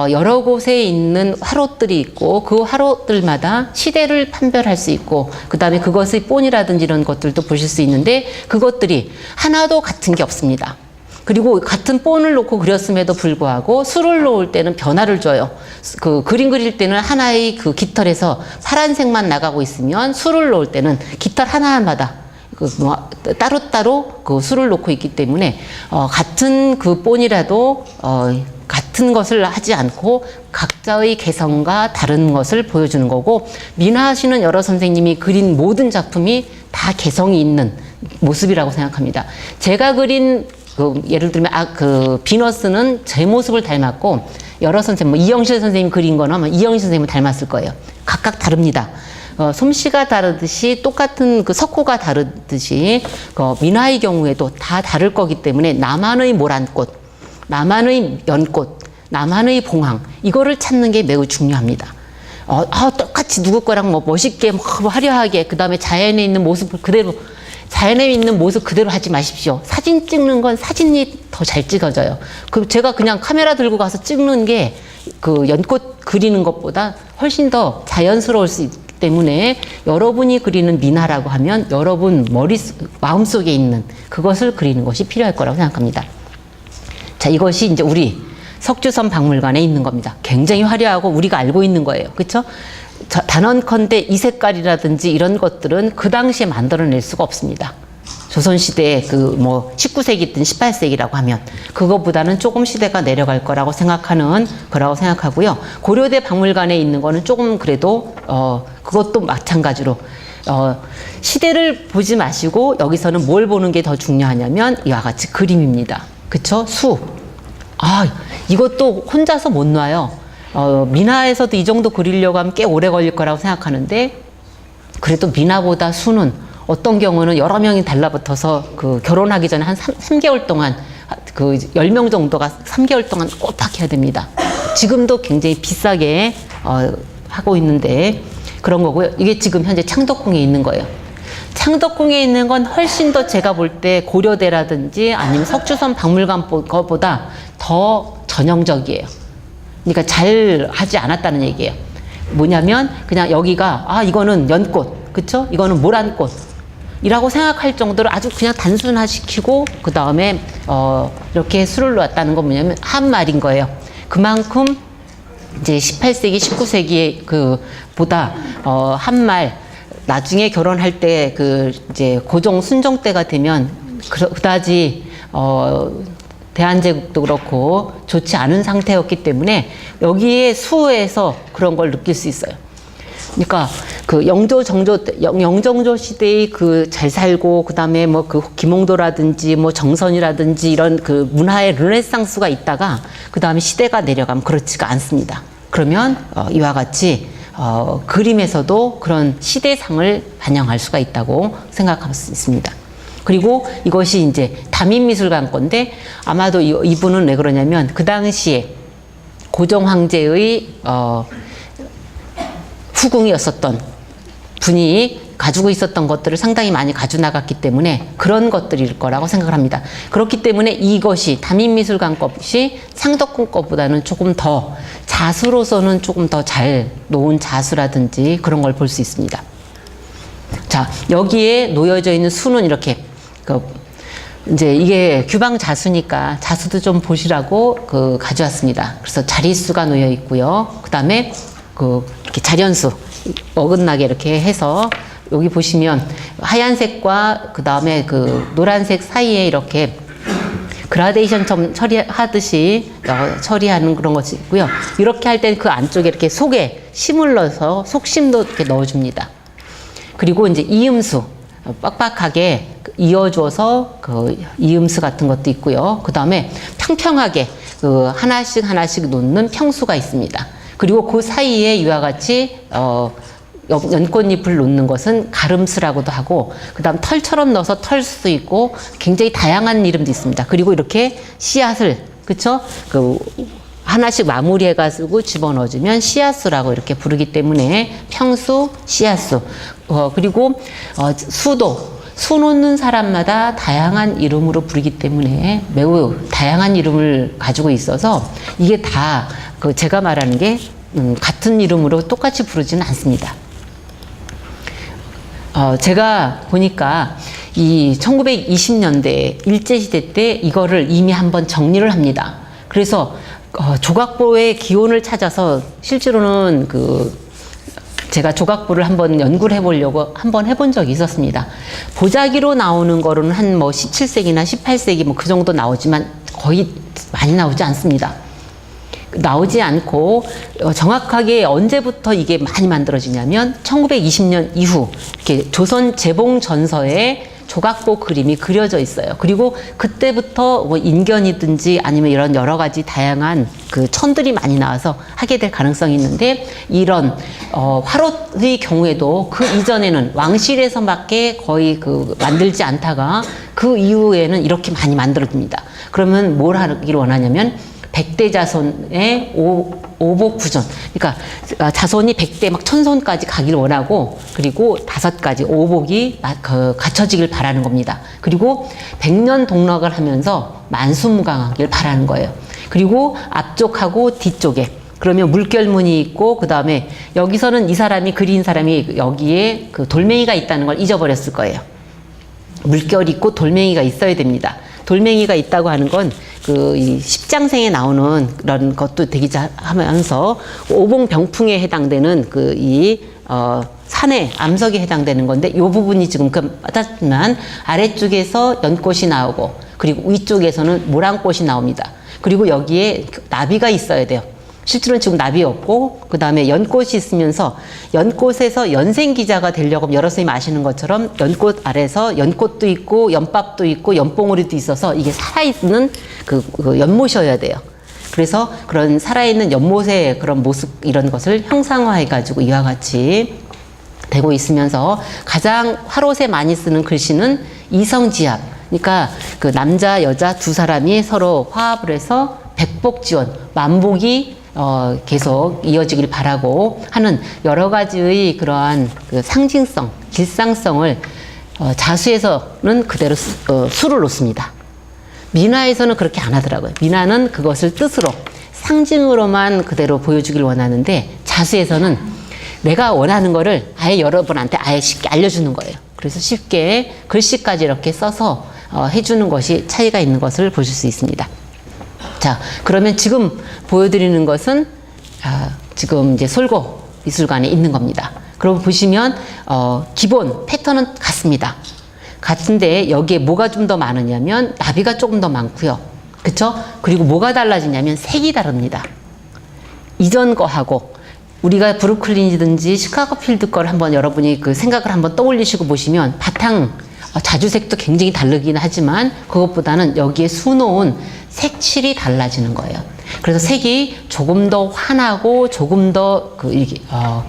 여러 곳에 있는 화롯들이 있고, 그 화롯들마다 시대를 판별할 수 있고, 그 다음에 그것의 본이라든지 이런 것들도 보실 수 있는데 그것들이 하나도 같은 게 없습니다. 그리고 같은 본을 놓고 그렸음에도 불구하고 수를 놓을 때는 변화를 줘요. 그 그림 그릴 때는 하나의 그 깃털에서 파란색만 나가고 있으면 수를 놓을 때는 깃털 하나마다 따로따로 그 수를 놓고 있기 때문에 같은 그 본이라도 같은 것을 하지 않고 각자의 개성과 다른 것을 보여주는 거고, 민화하시는 여러 선생님이 그린 모든 작품이 다 개성이 있는 모습이라고 생각합니다. 제가 그린 예를 들면 그 비너스는 제 모습을 닮았고, 여러 선생님, 이영실 선생님 그린 거는 아마 이영실 선생님을 닮았을 거예요. 각각 다릅니다. 솜씨가 다르듯이 똑같은 그 석고가 다르듯이 민화의 경우에도 다 다를 거기 때문에 나만의 모란꽃, 나만의 연꽃, 나만의 봉황 이거를 찾는 게 매우 중요합니다. 똑같이 누구 거랑 뭐 멋있게 뭐 화려하게 그 다음에 자연에 있는 모습을 그대로 자연에 있는 모습 그대로 하지 마십시오. 사진 찍는 건 사진이 더 잘 찍어져요. 제가 그냥 카메라 들고 가서 찍는 게 그 연꽃 그리는 것보다 훨씬 더 자연스러울 수 있기 때문에 여러분이 그리는 민화라고 하면 여러분 마음속에 있는 그것을 그리는 것이 필요할 거라고 생각합니다. 자, 이것이 이제 우리 석주선 박물관에 있는 겁니다. 굉장히 화려하고 우리가 알고 있는 거예요. 그렇죠? 단언컨대 이 색깔이라든지 이런 것들은 그 당시에 만들어낼 수가 없습니다. 조선시대에 19세기든 18세기라고 하면 그거보다는 조금 시대가 내려갈 거라고 생각하고요. 고려대 박물관에 있는 거는 조금 그래도 그것도 마찬가지로 시대를 보지 마시고 여기서는 뭘 보는 게 더 중요하냐면 이와 같이 그림입니다. 그쵸? 수. 이것도 혼자서 못 놔요. 민화에서도 이 정도 그리려고 하면 꽤 오래 걸릴 거라고 생각하는데 그래도 민화보다 수는 어떤 경우는 여러 명이 달라붙어서 결혼하기 전에 한 3개월 동안 10명 정도가 3개월 동안 꼬박 해야 됩니다. 지금도 굉장히 비싸게 하고 있는데 그런 거고요. 이게 지금 현재 창덕궁에 있는 거예요. 창덕궁에 있는 건 훨씬 더 제가 볼 때 고려대라든지 아니면 석주선 박물관 거보다 더 전형적이에요. 그러니까 잘 하지 않았다는 얘기예요. 뭐냐면 그냥 여기가 이거는 연꽃, 그쵸? 이거는 모란꽃 이라고 생각할 정도로 아주 그냥 단순화시키고 그 다음에 이렇게 수를 놓았다는 건 뭐냐면 한 말인 거예요. 그만큼 이제 18세기, 19세기에 보다 한 말 나중에 결혼할 때 이제 고종 순종 때가 되면 그다지 대한제국도 그렇고 좋지 않은 상태였기 때문에 여기에 수에서 그런 걸 느낄 수 있어요. 그러니까 영정조 시대의 잘 살고 그다음에 김홍도라든지 정선이라든지 이런 문화의 르네상스가 있다가 그다음에 시대가 내려가면 그렇지가 않습니다. 그러면 이와 같이 그림에서도 그런 시대상을 반영할 수가 있다고 생각할 수 있습니다. 그리고 이것이 이제 다민미술관 건데 아마도 이분은 왜 그러냐면 그 당시에 고종 황제의 후궁이었었던 분이 가지고 있었던 것들을 상당히 많이 가져 나갔기 때문에 그런 것들일 거라고 생각을 합니다. 그렇기 때문에 이것이 다민미술관 것이 창덕궁 것보다는 조금 더 자수로서는 조금 더 잘 놓은 자수라든지 그런 걸 볼 수 있습니다. 자, 여기에 놓여져 있는 수는 이렇게 이제 이게 규방 자수니까 자수도 좀 보시라고 가져왔습니다. 그래서 자릿수가 놓여 있고요. 그 다음에 이렇게 자련수 어긋나게 이렇게 해서 여기 보시면 하얀색과 그 다음에 노란색 사이에 이렇게 그라데이션처럼 처리하듯이 처리하는 그런 것이 있고요. 이렇게 할 때 그 안쪽에 이렇게 속에 심을 넣어서 속심도 이렇게 넣어줍니다. 그리고 이제 이음수 빡빡하게 이어줘서 이음수 같은 것도 있고요. 그 다음에 평평하게 하나씩 놓는 평수가 있습니다. 그리고 그 사이에 이와 같이 연꽃잎을 놓는 것은 가름수라고도 하고 그 다음 털처럼 넣어서 털수도 있고 굉장히 다양한 이름도 있습니다. 그리고 이렇게 씨앗을 그쵸? 하나씩 마무리해가지고 집어넣어주면 씨앗수라고 이렇게 부르기 때문에 평수, 씨앗수 그리고 수 놓는 사람마다 다양한 이름으로 부르기 때문에 매우 다양한 이름을 가지고 있어서 이게 다 제가 말하는 게 같은 이름으로 똑같이 부르지는 않습니다. 제가 보니까 이 1920년대 일제시대 때 이거를 이미 한번 정리를 합니다. 그래서 조각보의 기원을 찾아서 실제로는 제가 조각보를 한번 연구를 해보려고 한번 해본 적이 있었습니다. 보자기로 나오는 거로는 한 17세기나 18세기 그 정도 나오지만 거의 많이 나오지 않습니다. 나오지 않고 정확하게 언제부터 이게 많이 만들어지냐면 1920년 이후 이렇게 조선 재봉 전서에 조각보 그림이 그려져 있어요. 그리고 그때부터 뭐 인견이든지 아니면 이런 여러 가지 다양한 그 천들이 많이 나와서 하게 될 가능성이 있는데, 이런 화로의 경우에도 그 이전에는 왕실에서밖에 거의 그 만들지 않다가 그 이후에는 이렇게 많이 만들어집니다. 그러면 뭘 하기를 원하냐면 백대 자손의 오복 구전. 그러니까 자손이 100대 막 1000손까지 가길 원하고, 그리고 5가지 오복이 갖춰지길 바라는 겁니다. 그리고 100년 동락을 하면서 만수무강하길 바라는 거예요. 그리고 앞쪽하고 뒤쪽에 그러면 물결문이 있고, 그 다음에 여기서는 이 사람이 그린 사람이 여기에 그 돌멩이가 있다는 걸 잊어버렸을 거예요. 물결이 있고 돌멩이가 있어야 됩니다. 돌멩이가 있다고 하는 건 그 이 십장생에 나오는 그런 것도 대기하면서 오봉병풍에 해당되는 그 이 산의 암석에 해당되는 건데, 이 부분이 지금 맞았지만 아래쪽에서 연꽃이 나오고, 그리고 위쪽에서는 모란꽃이 나옵니다. 그리고 여기에 나비가 있어야 돼요. 실제로는 지금 나비 없고, 그 다음에 연꽃이 있으면서 연꽃에서 연생기자가 되려고 여러 선생님이 아시는 것처럼 연꽃 아래서 연꽃도 있고 연밥도 있고 연봉오리도 있어서 이게 살아있는 그 연못이어야 돼요. 그래서 그런 살아있는 연못의 그런 모습, 이런 것을 형상화해가지고 이와 같이 되고 있으면서, 가장 화롯에 많이 쓰는 글씨는 이성지합. 그러니까 그 남자 여자 두 사람이 서로 화합을 해서 백복지원, 만복이 계속 이어지길 바라고 하는 여러 가지의 그러한 그 상징성, 길상성을 자수에서는 그대로 수를 놓습니다. 민화에서는 그렇게 안 하더라고요. 민화는 그것을 뜻으로, 상징으로만 그대로 보여주길 원하는데, 자수에서는 내가 원하는 거를 아예 여러분한테 아예 쉽게 알려주는 거예요. 그래서 쉽게 글씨까지 이렇게 써서 해주는 것이 차이가 있는 것을 보실 수 있습니다. 자, 그러면 지금 보여드리는 것은 지금 이제 솔고 미술관에 있는 겁니다. 그럼 보시면 기본 패턴은 같습니다. 같은데 여기에 뭐가 좀 더 많으냐면 나비가 조금 더 많고요. 그쵸? 그리고 뭐가 달라지냐면 색이 다릅니다. 이전 거하고, 우리가 브루클린이든지 시카고 필드 걸 한번 여러분이 그 생각을 한번 떠올리시고 보시면 바탕 자주색도 굉장히 다르긴 하지만 그것보다는 여기에 수놓은 색칠이 달라지는 거예요. 그래서 색이 조금 더 환하고 조금 더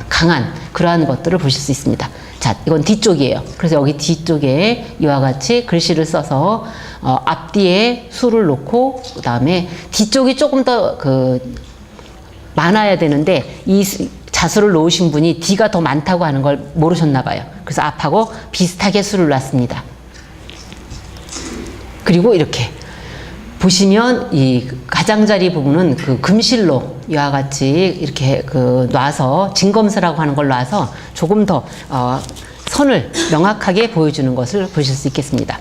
강한 그러한 것들을 보실 수 있습니다. 자, 이건 뒤쪽이에요. 그래서 여기 뒤쪽에 이와 같이 글씨를 써서 앞뒤에 수를 놓고, 그 다음에 뒤쪽이 조금 더 많아야 되는데, 이 자수를 놓으신 분이 D가 더 많다고 하는 걸 모르셨나 봐요. 그래서 앞하고 비슷하게 수를 놨습니다. 그리고 이렇게 보시면 이 가장자리 부분은 그 금실로 이와 같이 이렇게 놔서, 진검수라고 하는 걸 놔서 조금 더 선을 명확하게 보여주는 것을 보실 수 있겠습니다.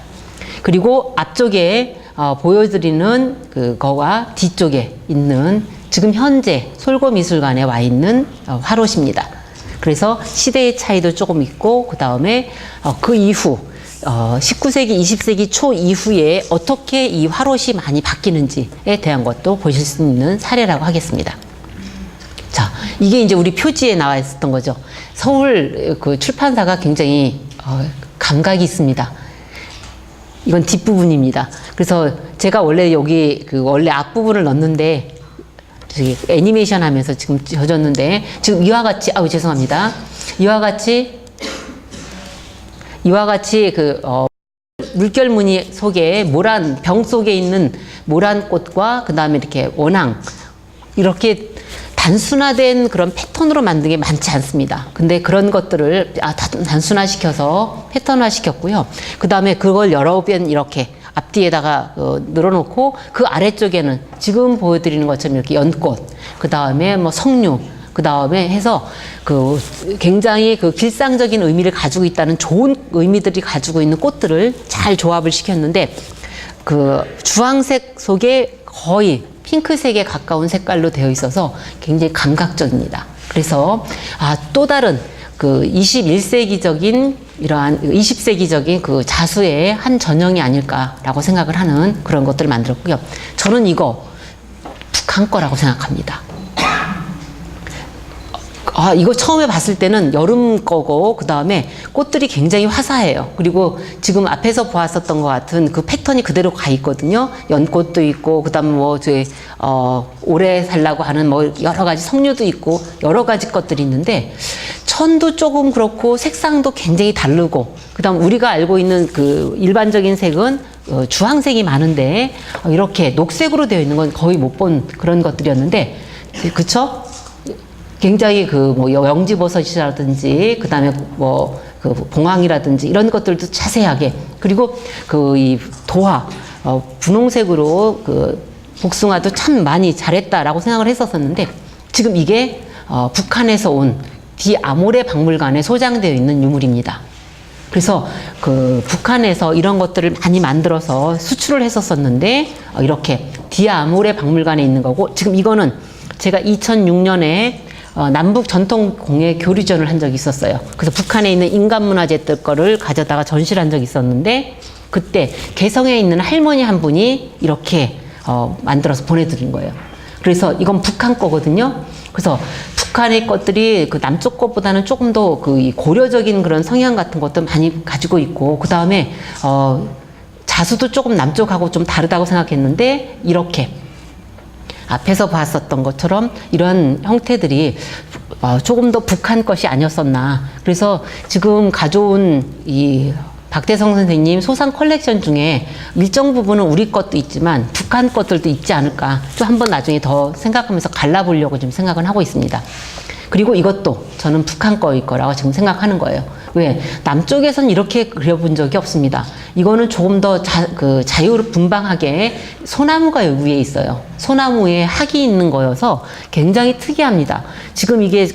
그리고 앞쪽에 보여드리는 그거와 뒤쪽에 있는 지금 현재 솔고미술관에 와 있는 화롯입니다. 그래서 시대의 차이도 조금 있고, 그 다음에 그 이후 19세기, 20세기 초 이후에 어떻게 이 화롯이 많이 바뀌는지에 대한 것도 보실 수 있는 사례라고 하겠습니다. 자, 이게 이제 우리 표지에 나와 있었던 거죠. 서울 그 출판사가 굉장히 감각이 있습니다. 이건 뒷부분입니다. 그래서 제가 원래 여기 원래 앞부분을 넣었는데, 애니메이션 하면서 지금 젖었는데, 지금 이와 같이, 죄송합니다. 이와 같이 물결무늬 속에 병 속에 있는 모란꽃과, 그 다음에 이렇게 원앙, 이렇게 단순화된 그런 패턴으로 만든 게 많지 않습니다. 근데 그런 것들을 단순화시켜서 패턴화 시켰고요. 그 다음에 그걸 여러 번 이렇게 앞뒤에다가 늘어놓고, 그 아래쪽에는 지금 보여드리는 것처럼 이렇게 연꽃, 그 다음에 뭐 석류, 그 다음에 해서 굉장히 길상적인 의미를 가지고 있다는 좋은 의미들이 가지고 있는 꽃들을 잘 조합을 시켰는데, 주황색 속에 거의 핑크색에 가까운 색깔로 되어 있어서 굉장히 감각적입니다. 그래서 또 다른 21세기적인 이러한 20세기적인 자수의 한 전형이 아닐까라고 생각을 하는 그런 것들을 만들었고요. 저는 이거 북한 거라고 생각합니다. 이거 처음에 봤을 때는 여름 거고, 그 다음에 꽃들이 굉장히 화사해요. 그리고 지금 앞에서 보았었던 것 같은 그 패턴이 그대로 가 있거든요. 연꽃도 있고, 그 다음에 오래 살라고 하는 여러 가지 석류도 있고, 여러 가지 것들이 있는데, 천도 조금 그렇고, 색상도 굉장히 다르고, 그 다음 우리가 알고 있는 그 일반적인 색은 주황색이 많은데, 이렇게 녹색으로 되어 있는 건 거의 못 본 그런 것들이었는데, 그쵸? 굉장히 영지버섯이라든지, 그 다음에 그 봉황이라든지 이런 것들도 자세하게, 그리고 이 도화, 분홍색으로 복숭아도 참 많이 잘했다라고 생각을 했었었는데, 지금 이게 북한에서 온 디아모레 박물관에 소장되어 있는 유물입니다. 그래서 북한에서 이런 것들을 많이 만들어서 수출을 했었었는데, 이렇게 디아모레 박물관에 있는 거고, 지금 이거는 제가 2006년에 남북 전통공예 교류전을 한 적이 있었어요. 그래서 북한에 있는 인간문화재들 거를 가져다가 전시를 한 적이 있었는데, 그때 개성에 있는 할머니 한 분이 이렇게 만들어서 보내드린 거예요. 그래서 이건 북한 거거든요. 그래서 북한의 것들이 그 남쪽 것보다는 조금 더 이 고려적인 그런 성향 같은 것도 많이 가지고 있고, 그 다음에 자수도 조금 남쪽하고 좀 다르다고 생각했는데, 이렇게 앞에서 봤었던 것처럼 이런 형태들이 조금 더 북한 것이 아니었었나. 그래서 지금 가져온 이 박대성 선생님 소상 컬렉션 중에 일정 부분은 우리 것도 있지만 북한 것들도 있지 않을까. 좀 한번 나중에 더 생각하면서 갈라보려고 지금 생각은 하고 있습니다. 그리고 이것도 저는 북한 거일 거라고 지금 생각하는 거예요. 왜? 남쪽에서는 이렇게 그려본 적이 없습니다. 이거는 조금 더 자유분방하게 소나무가 여기 위에 있어요. 소나무에 학이 있는 거여서 굉장히 특이합니다. 지금 이게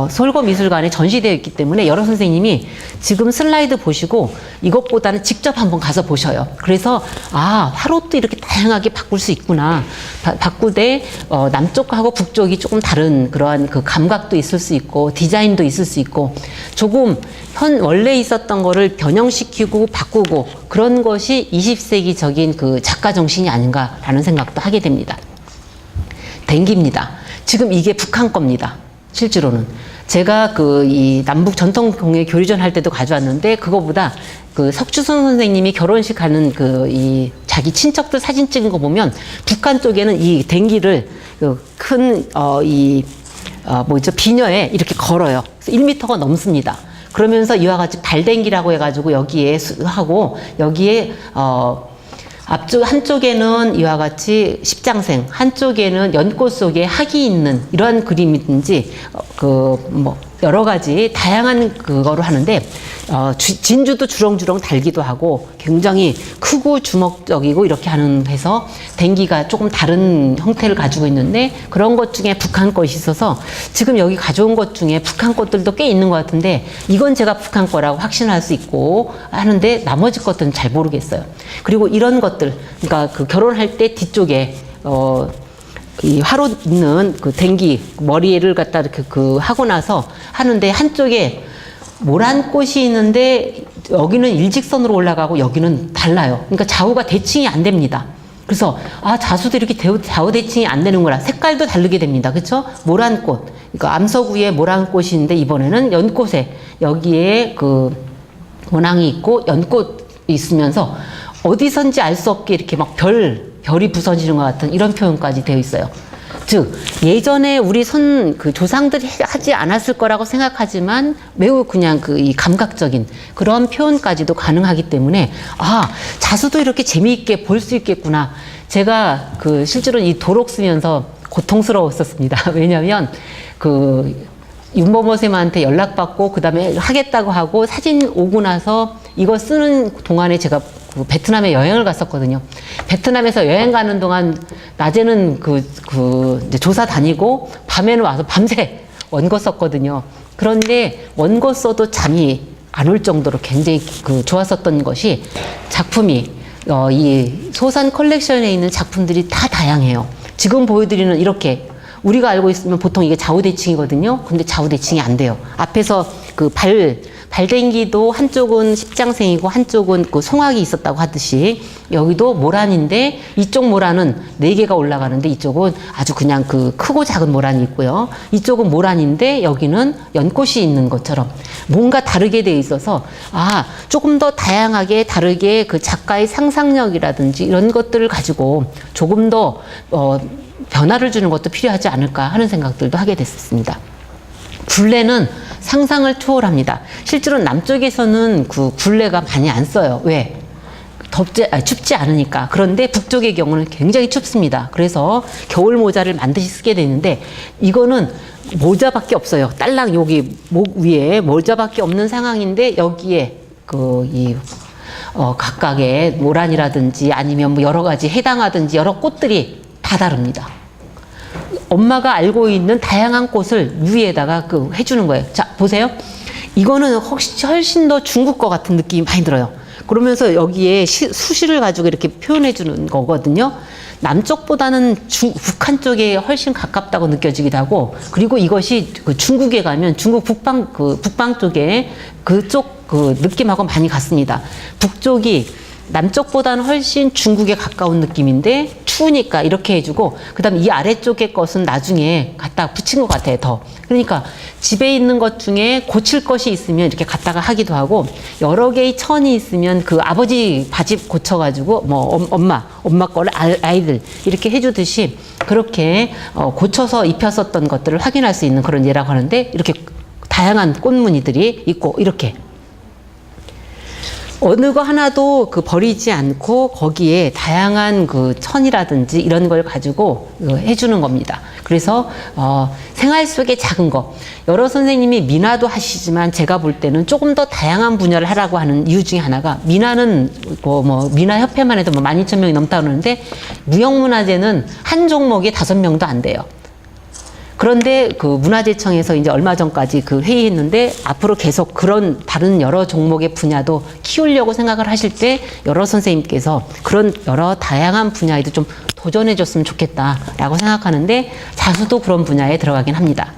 솔거미술관에 전시되어 있기 때문에 여러 선생님이 지금 슬라이드 보시고 이것보다는 직접 한번 가서 보셔요. 그래서 화롯도 이렇게 다양하게 바꿀 수 있구나. 바꾸되 남쪽하고 북쪽이 조금 다른 그러한 그 감각도 있을 수 있고 디자인도 있을 수 있고, 조금 원래 있었던 거를 변형시키고 바꾸고 그런 것이 20세기적인 그 작가 정신이 아닌가라는 생각도 하게 됩니다. 댕기입니다. 지금 이게 북한 겁니다. 실제로는. 제가 이 남북 전통공예 교류전 할 때도 가져왔는데, 그거보다 석주선 선생님이 결혼식 하는 이 자기 친척들 사진 찍은 거 보면 북한 쪽에는 이 댕기를 비녀에 이렇게 걸어요. 1m가 넘습니다. 그러면서 이와 같이 발댕기라고 해가지고 여기에 하고, 여기에 한쪽에는 이와 같이 십장생, 한쪽에는 연꽃 속에 학이 있는 이러한 그림이든지 여러 가지 다양한 그거로 하는데, 진주도 주렁주렁 달기도 하고 굉장히 크고 주먹적이고 이렇게 해서 댕기가 조금 다른 형태를 가지고 있는데, 그런 것 중에 북한 것이 있어서 지금 여기 가져온 것 중에 북한 것들도 꽤 있는 것 같은데, 이건 제가 북한 거라고 확신할 수 있고 하는데 나머지 것들은 잘 모르겠어요. 그리고 이런 것들, 그러니까 결혼할 때 뒤쪽에 이 화롯 있는 댕기 머리를 갖다 이렇게 하고 나서 하는데, 한쪽에 모란 꽃이 있는데 여기는 일직선으로 올라가고 여기는 달라요. 그러니까 좌우가 대칭이 안 됩니다. 그래서 자수도 이렇게 좌우 대칭이 안 되는구나. 색깔도 다르게 됩니다. 그렇죠? 모란꽃, 그러니까 암석 위에 모란꽃이 있는데 이번에는 연꽃에 여기에 원앙이 있고 연꽃이 있으면서 어디선지 알 수 없게 이렇게 막 별이 부서지는 것 같은 이런 표현까지 되어 있어요. 즉 예전에 우리 조상들이 하지 않았을 거라고 생각하지만 매우 그냥 이 감각적인 그런 표현까지도 가능하기 때문에 자수도 이렇게 재미있게 볼 수 있겠구나. 제가 실제로 이 도록 쓰면서 고통스러웠었습니다. 왜냐하면 윤범호 쌤한테 연락받고 그 다음에 하겠다고 하고 사진 오고 나서 이거 쓰는 동안에 제가 베트남에 여행을 갔었거든요. 베트남에서 여행 가는 동안 낮에는 이제 조사 다니고 밤에는 와서 밤새 원고 썼거든요. 그런데 원고 써도 잠이 안 올 정도로 굉장히 좋았었던 것이, 작품이 이 소산 컬렉션에 있는 작품들이 다 다양해요. 지금 보여드리는 이렇게 우리가 알고 있으면 보통 이게 좌우대칭이거든요. 근데 좌우대칭이 안 돼요. 앞에서 그 발댕기도 한쪽은 십장생이고 한쪽은 그 송악이 있었다고 하듯이 여기도 모란인데 이쪽 모란은 4개가 올라가는데 이쪽은 아주 그냥 그 크고 작은 모란이 있고요. 이쪽은 모란인데 여기는 연꽃이 있는 것처럼 뭔가 다르게 돼 있어서 조금 더 다양하게 다르게 그 작가의 상상력이라든지 이런 것들을 가지고 조금 더 변화를 주는 것도 필요하지 않을까 하는 생각들도 하게 됐습니다. 굴레는 상상을 초월합니다. 실제로 남쪽에서는 그 굴레가 많이 안 써요. 왜? 춥지 않으니까. 그런데 북쪽의 경우는 굉장히 춥습니다. 그래서 겨울 모자를 반드시 쓰게 되는데 이거는 모자밖에 없어요. 딸랑 여기 목 위에 모자밖에 없는 상황인데 여기에 각각의 모란이라든지 아니면 뭐 여러 가지 해당하든지 여러 꽃들이 다 다릅니다. 엄마가 알고 있는 다양한 꽃을 위에다가 해주는 거예요. 자, 보세요. 이거는 훨씬 더 중국 거 같은 느낌이 많이 들어요. 그러면서 여기에 수시를 가지고 이렇게 표현해 주는 거거든요. 남쪽보다는 북한 쪽에 훨씬 가깝다고 느껴지기도 하고, 그리고 이것이 중국에 가면 중국 북방 쪽에 그쪽 느낌하고 많이 같습니다. 북쪽이 남쪽보다는 훨씬 중국에 가까운 느낌인데 추우니까 이렇게 해주고, 그 다음에 이 아래쪽의 것은 나중에 갖다 붙인 것 같아요, 더. 그러니까 집에 있는 것 중에 고칠 것이 있으면 이렇게 갖다가 하기도 하고, 여러 개의 천이 있으면 그 아버지 바지 고쳐가지고 뭐 엄마 거를 아이들 이렇게 해주듯이 그렇게 고쳐서 입혔었던 것들을 확인할 수 있는 그런 예라고 하는데, 이렇게 다양한 꽃무늬들이 있고 이렇게 어느 거 하나도 버리지 않고 거기에 다양한 천이라든지 이런 걸 가지고 해주는 겁니다. 그래서 생활 속의 작은 거, 여러 선생님이 민화도 하시지만 제가 볼 때는 조금 더 다양한 분야를 하라고 하는 이유 중에 하나가, 민화는 민화협회만 해도 12,000명이 넘다 그러는데 무형문화재는 한 종목에 5명도 안 돼요. 그런데 문화재청에서 이제 얼마 전까지 회의했는데 앞으로 계속 그런 다른 여러 종목의 분야도 키우려고 생각을 하실 때 여러 선생님께서 그런 여러 다양한 분야에도 좀 도전해 줬으면 좋겠다라고 생각하는데, 자수도 그런 분야에 들어가긴 합니다.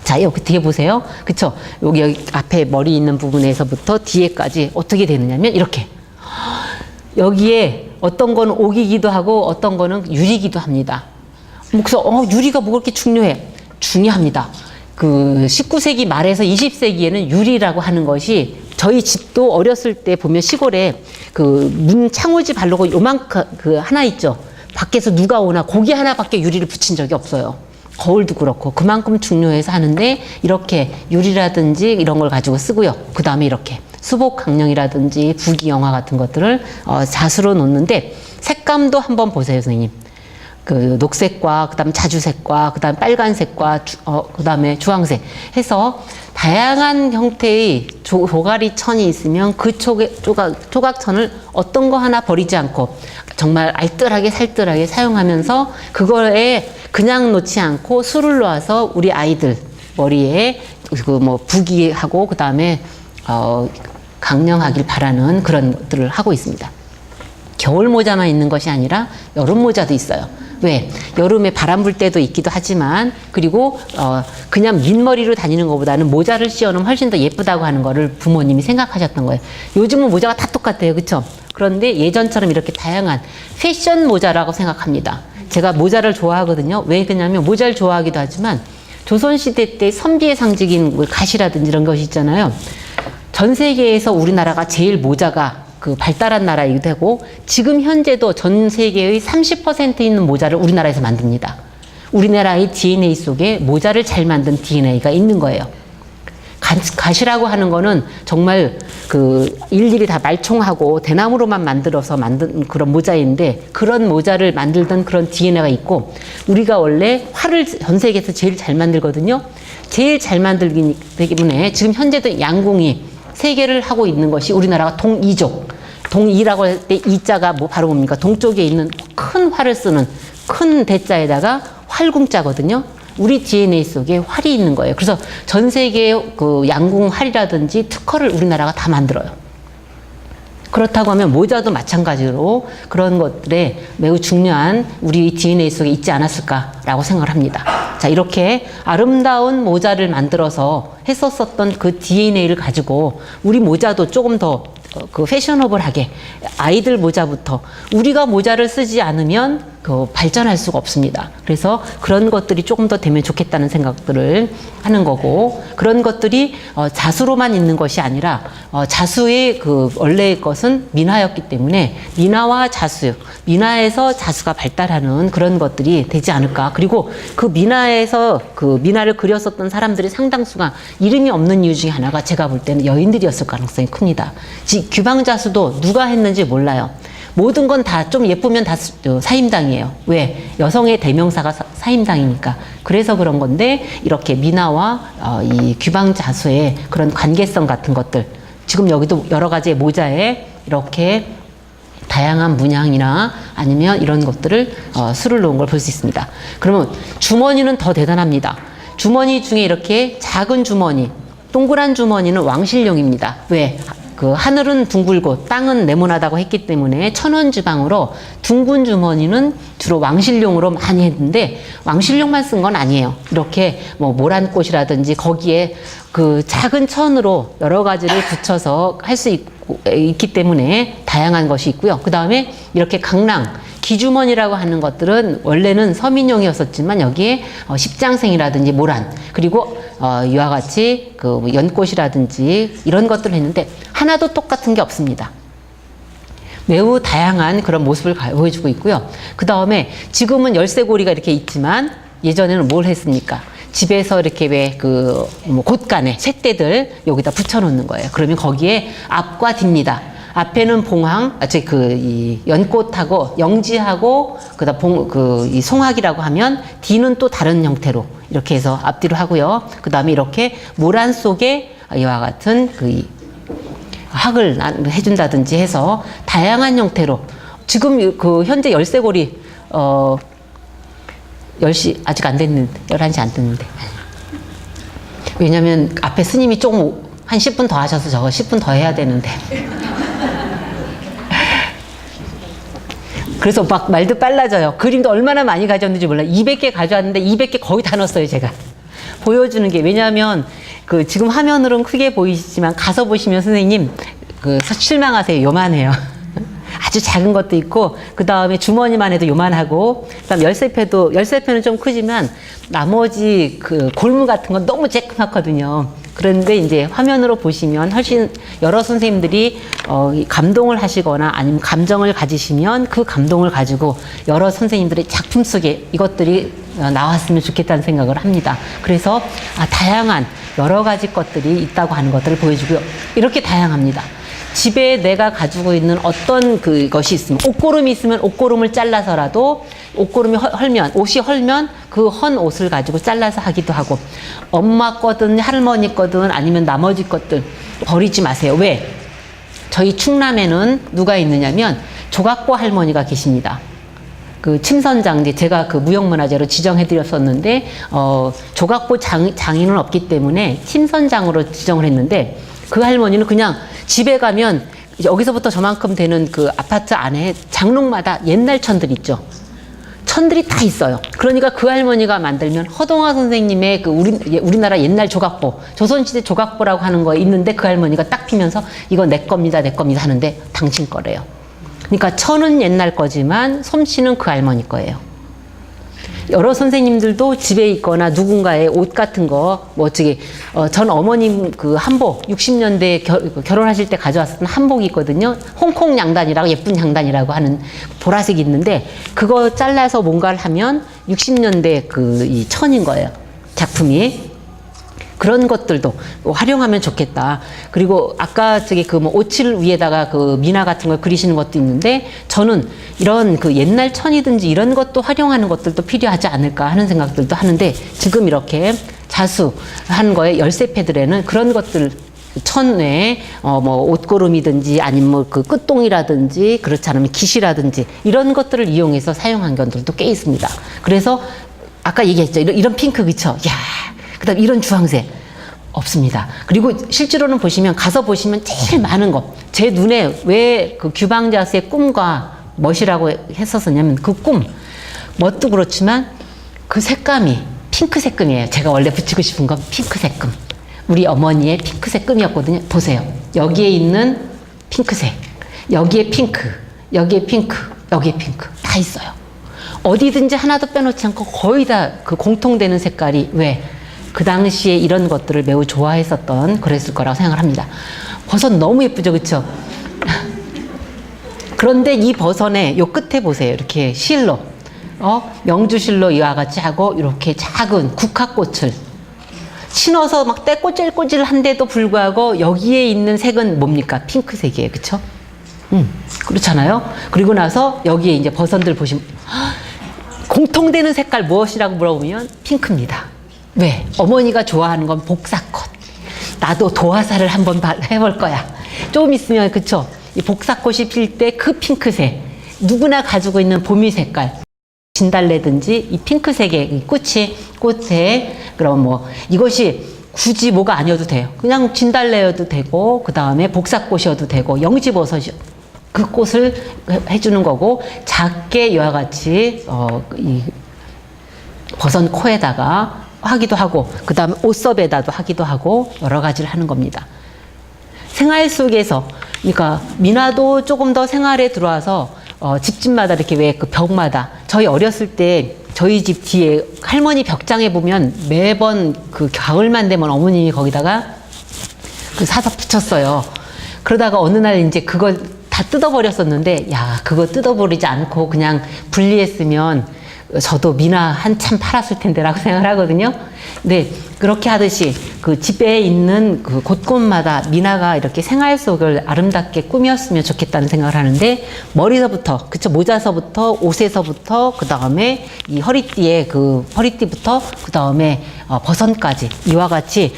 자, 여기 뒤에 보세요. 그쵸? 여기 앞에 머리 있는 부분에서부터 뒤에까지 어떻게 되느냐면 이렇게. 여기에 어떤 거는 옥이기도 하고 어떤 거는 유리기도 합니다. 그래서 유리가 뭐 그렇게 중요해? 중요합니다. 19세기 말에서 20세기에는 유리라고 하는 것이, 저희 집도 어렸을 때 보면 시골에 문 창호지 바르고 요만큼 하나 있죠. 밖에서 누가 오나 거기 하나밖에 유리를 붙인 적이 없어요. 거울도 그렇고 그만큼 중요해서 하는데, 이렇게 유리라든지 이런 걸 가지고 쓰고요. 그 다음에 이렇게 수복 강령이라든지 부귀영화 같은 것들을 자수로 놓는데, 색감도 한번 보세요, 선생님. 녹색과 그다음 자주색과 그다음 빨간색과 그다음에 주황색 해서 다양한 형태의 조가리 천이 있으면 그 조각천을 어떤 거 하나 버리지 않고 정말 알뜰하게 살뜰하게 사용하면서 그거에 그냥 놓지 않고 수를 놓아서 우리 아이들 머리에 부기하고 그다음에 강령하길 바라는 그런 것들을 하고 있습니다. 겨울 모자만 있는 것이 아니라 여름 모자도 있어요. 왜? 여름에 바람 불 때도 있기도 하지만, 그리고 그냥 민머리로 다니는 것보다는 모자를 씌워놓으면 훨씬 더 예쁘다고 하는 거를 부모님이 생각하셨던 거예요. 요즘은 모자가 다 똑같아요. 그쵸? 그런데 예전처럼 이렇게 다양한 패션 모자라고 생각합니다. 제가 모자를 좋아하거든요. 왜 그러냐면 모자를 좋아하기도 하지만 조선시대 때 선비의 상징인 가시라든지 이런 것이 있잖아요. 전 세계에서 우리나라가 제일 모자가 발달한 나라이기도 하고, 지금 현재도 전 세계의 30% 있는 모자를 우리나라에서 만듭니다. 우리나라의 DNA 속에 모자를 잘 만든 DNA가 있는 거예요. 가시라고 하는 거는 정말 일일이 다 말총하고 대나무로만 만들어서 만든 그런 모자인데, 그런 모자를 만들던 그런 DNA가 있고, 우리가 원래 활을 전 세계에서 제일 잘 만들거든요. 제일 잘 만들기 때문에 지금 현재도 양궁이 세계를 하고 있는 것이 우리나라가 동이족. 동이라고 할 때 이자가 바로 뭡니까? 동쪽에 있는 큰 활을 쓰는 큰 대자에다가 활궁자거든요. 우리 DNA 속에 활이 있는 거예요. 그래서 전 세계의 양궁 활이라든지 특허를 우리나라가 다 만들어요. 그렇다고 하면 모자도 마찬가지로 그런 것들에 매우 중요한 우리 DNA 속에 있지 않았을까라고 생각을 합니다. 자, 이렇게 아름다운 모자를 만들어서 했었던 그 DNA를 가지고 우리 모자도 조금 더 그 패셔너블하게 아이들 모자부터 우리가 모자를 쓰지 않으면 그 발전할 수가 없습니다. 그래서 그런 것들이 조금 더 되면 좋겠다는 생각들을 하는 거고, 그런 것들이 자수로만 있는 것이 아니라 자수의 그 원래의 것은 민화였기 때문에 민화와 자수, 민화에서 자수가 발달하는 그런 것들이 되지 않을까. 그리고 그 민화에서 그 민화를 그렸었던 사람들이 상당수가 이름이 없는 이유 중에 하나가 제가 볼 때는 여인들이었을 가능성이 큽니다. 규방자수도 누가 했는지 몰라요. 모든 건 다 좀 예쁘면 다 사임당이에요. 왜? 여성의 대명사가 사임당이니까. 그래서 그런 건데, 이렇게 민화와 이 규방자수의 그런 관계성 같은 것들, 지금 여기도 여러 가지의 모자에 이렇게 다양한 문양이나 아니면 이런 것들을 수를 놓은 걸 볼 수 있습니다. 그러면 주머니는 더 대단합니다. 주머니 중에 이렇게 작은 주머니, 동그란 주머니는 왕실용입니다. 왜? 그 하늘은 둥글고 땅은 네모나다고 했기 때문에 천원지방으로 둥근 주머니는 주로 왕실용으로 많이 했는데, 왕실용만 쓴 건 아니에요. 이렇게 뭐 모란꽃이라든지 거기에 그 작은 천으로 여러 가지를 붙여서 할 수 있기 때문에 다양한 것이 있고요. 그 다음에 이렇게 강랑, 기주머니라고 하는 것들은 원래는 서민용이었었지만 여기에 십장생이라든지 모란, 그리고 이와 같이 그 연꽃이라든지 이런 것들을 했는데 하나도 똑같은 게 없습니다. 매우 다양한 그런 모습을 보여주고 있고요. 그 다음에 지금은 열쇠고리가 이렇게 있지만 예전에는 뭘 했습니까? 집에서 이렇게 왜 그 뭐 곳간에 쇳대들 여기다 붙여놓는 거예요. 그러면 거기에 앞과 뒤입니다. 앞에는 봉황, 이 연꽃하고 영지하고 그다음 이 송화기라고 하면 뒤는 또 다른 형태로 이렇게 해서 앞뒤로 하고요. 그 다음에 이렇게 모란 속에 이와 같은 그 학을 해준다든지 해서 다양한 형태로 지금 그 현재 열쇠고리 10시 아직 안 됐는데 11시 안 됐는데, 왜냐면 앞에 스님이 조금 한 10분 더 하셔서 저거 10분 더 해야 되는데 그래서 막 말도 빨라져요. 그림도 얼마나 많이 가져왔는지 몰라요. 200개 가져왔는데 200개 거의 다 넣었어요, 제가. 보여주는 게. 왜냐하면 그 지금 화면으로는 크게 보이시지만 가서 보시면 선생님 그 실망하세요. 요만해요. 아주 작은 것도 있고, 그 다음에 주머니만 해도 요만하고, 그 다음 열쇠표는 좀 크지만 나머지 그 골무 같은 건 너무 쬐끄맣거든요. 그런데 이제 화면으로 보시면 훨씬 여러 선생님들이 감동을 하시거나 아니면 감정을 가지시면 그 감동을 가지고 여러 선생님들의 작품 속에 이것들이 나왔으면 좋겠다는 생각을 합니다. 그래서 다양한 여러 가지 것들이 있다고 하는 것들을 보여주고요. 이렇게 다양합니다. 집에 내가 가지고 있는 어떤 그것이 있으면, 옷고름이 있으면 옷고름을 잘라서라도 옷고름이 옷이 헐면 그 헌 옷을 가지고 잘라서 하기도 하고, 엄마 거든 할머니 거든 아니면 나머지 것들 버리지 마세요. 왜? 저희 충남에는 누가 있느냐면 조각보 할머니가 계십니다. 그 침선장제, 제가 그 무형문화재로 지정해드렸었는데 조각보 장인은 없기 때문에 침선장으로 지정을 했는데, 그 할머니는 그냥 집에 가면 여기서부터 저만큼 되는 그 아파트 안에 장롱마다 옛날 천들 있죠. 천들이 다 있어요. 그러니까 그 할머니가 만들면 허동화 선생님의 그 우리나라 옛날 조각보, 조선시대 조각보라고 하는 거 있는데 그 할머니가 딱 피면서 이거 내 겁니다, 내 겁니다 하는데 당신 거래요. 그러니까 천은 옛날 거지만 솜씨는 그 할머니 거예요. 여러 선생님들도 집에 있거나 누군가의 옷 같은 거, 전 어머님 그 한복, 60년대 결혼하실 때 가져왔었던 한복이 있거든요. 홍콩 양단이라고, 예쁜 양단이라고 하는 보라색이 있는데, 그거 잘라서 뭔가를 하면 60년대 이 천인 거예요. 작품이. 그런 것들도 활용하면 좋겠다. 그리고 아까 오칠 위에다가 그 미나 같은 걸 그리시는 것도 있는데, 저는 이런 그 옛날 천이든지 이런 것도 활용하는 것들도 필요하지 않을까 하는 생각들도 하는데, 지금 이렇게 자수한 거에 열쇠패들에는 그런 것들, 천 외에 옷고름이든지 아니면 그 끝동이라든지 그렇지 않으면 깃이라든지 이런 것들을 이용해서 사용한 것들도 꽤 있습니다. 그래서 아까 얘기했죠. 이런 핑크, 그쵸? 야, 그다음 이런 주황색. 없습니다. 그리고 실제로는 보시면, 가서 보시면 제일 많은 것, 제 눈에 왜 그 규방자수의 꿈과 멋이라고 했었냐면, 그 꿈, 멋도 그렇지만 그 색감이 핑크색 금이에요. 제가 원래 붙이고 싶은 건 핑크색 금. 우리 어머니의 핑크색 금이었거든요. 보세요. 여기에 있는 핑크색, 여기에 핑크, 여기에 핑크, 여기에 핑크 다 있어요. 어디든지 하나도 빼놓지 않고 거의 다 그 공통되는 색깔이, 왜? 그 당시에 이런 것들을 매우 좋아했었던, 그랬을 거라고 생각을 합니다. 버섯 너무 예쁘죠, 그쵸? 그런데 이 버섯의 요 끝에 보세요. 이렇게 실로, 명주실로 이와 같이 하고, 이렇게 작은 국화꽃을 신어서 막 떼꼬질꼬질한데도 불구하고 여기에 있는 색은 뭡니까? 핑크색이에요. 그쵸? 그렇잖아요? 그리고 나서 여기에 이제 버섯들 보시면, 공통되는 색깔 무엇이라고 물어보면 핑크입니다. 왜? 어머니가 좋아하는 건 복사꽃. 나도 도화사를 한번 해볼 거야. 좀 있으면, 그쵸? 이 복사꽃이 필 때 그 핑크색. 누구나 가지고 있는 봄이 색깔. 진달래든지 이 핑크색의 꽃에, 그럼 뭐, 이것이 굳이 뭐가 아니어도 돼요. 그냥 진달래여도 되고, 그 다음에 복사꽃이어도 되고, 영지버섯이, 그 꽃을 해주는 거고, 작게 이와 같이, 이 버섯 코에다가 하기도 하고, 그 다음에 옷섭에다도 하기도 하고, 여러 가지를 하는 겁니다. 생활 속에서, 그러니까 미나도 조금 더 생활에 들어와서, 집집마다 이렇게 왜 그 벽마다, 저희 어렸을 때 저희 집 뒤에 할머니 벽장에 보면 매번 그 가을만 되면 어머님이 거기다가 그 사서 붙였어요. 그러다가 어느 날 이제 그걸 다 뜯어버렸었는데, 야, 그거 뜯어버리지 않고 그냥 분리했으면 저도 미나 한참 팔았을 텐데라고 생각을 하거든요. 근데 그렇게 하듯이 그 집에 있는 그 곳곳마다 미나가 이렇게 생활 속을 아름답게 꾸몄으면 좋겠다는 생각을 하는데, 머리서부터, 그쵸, 모자서부터, 옷에서부터, 그 다음에 이 허리띠에 그 허리띠부터, 그 다음에 버선까지 이와 같이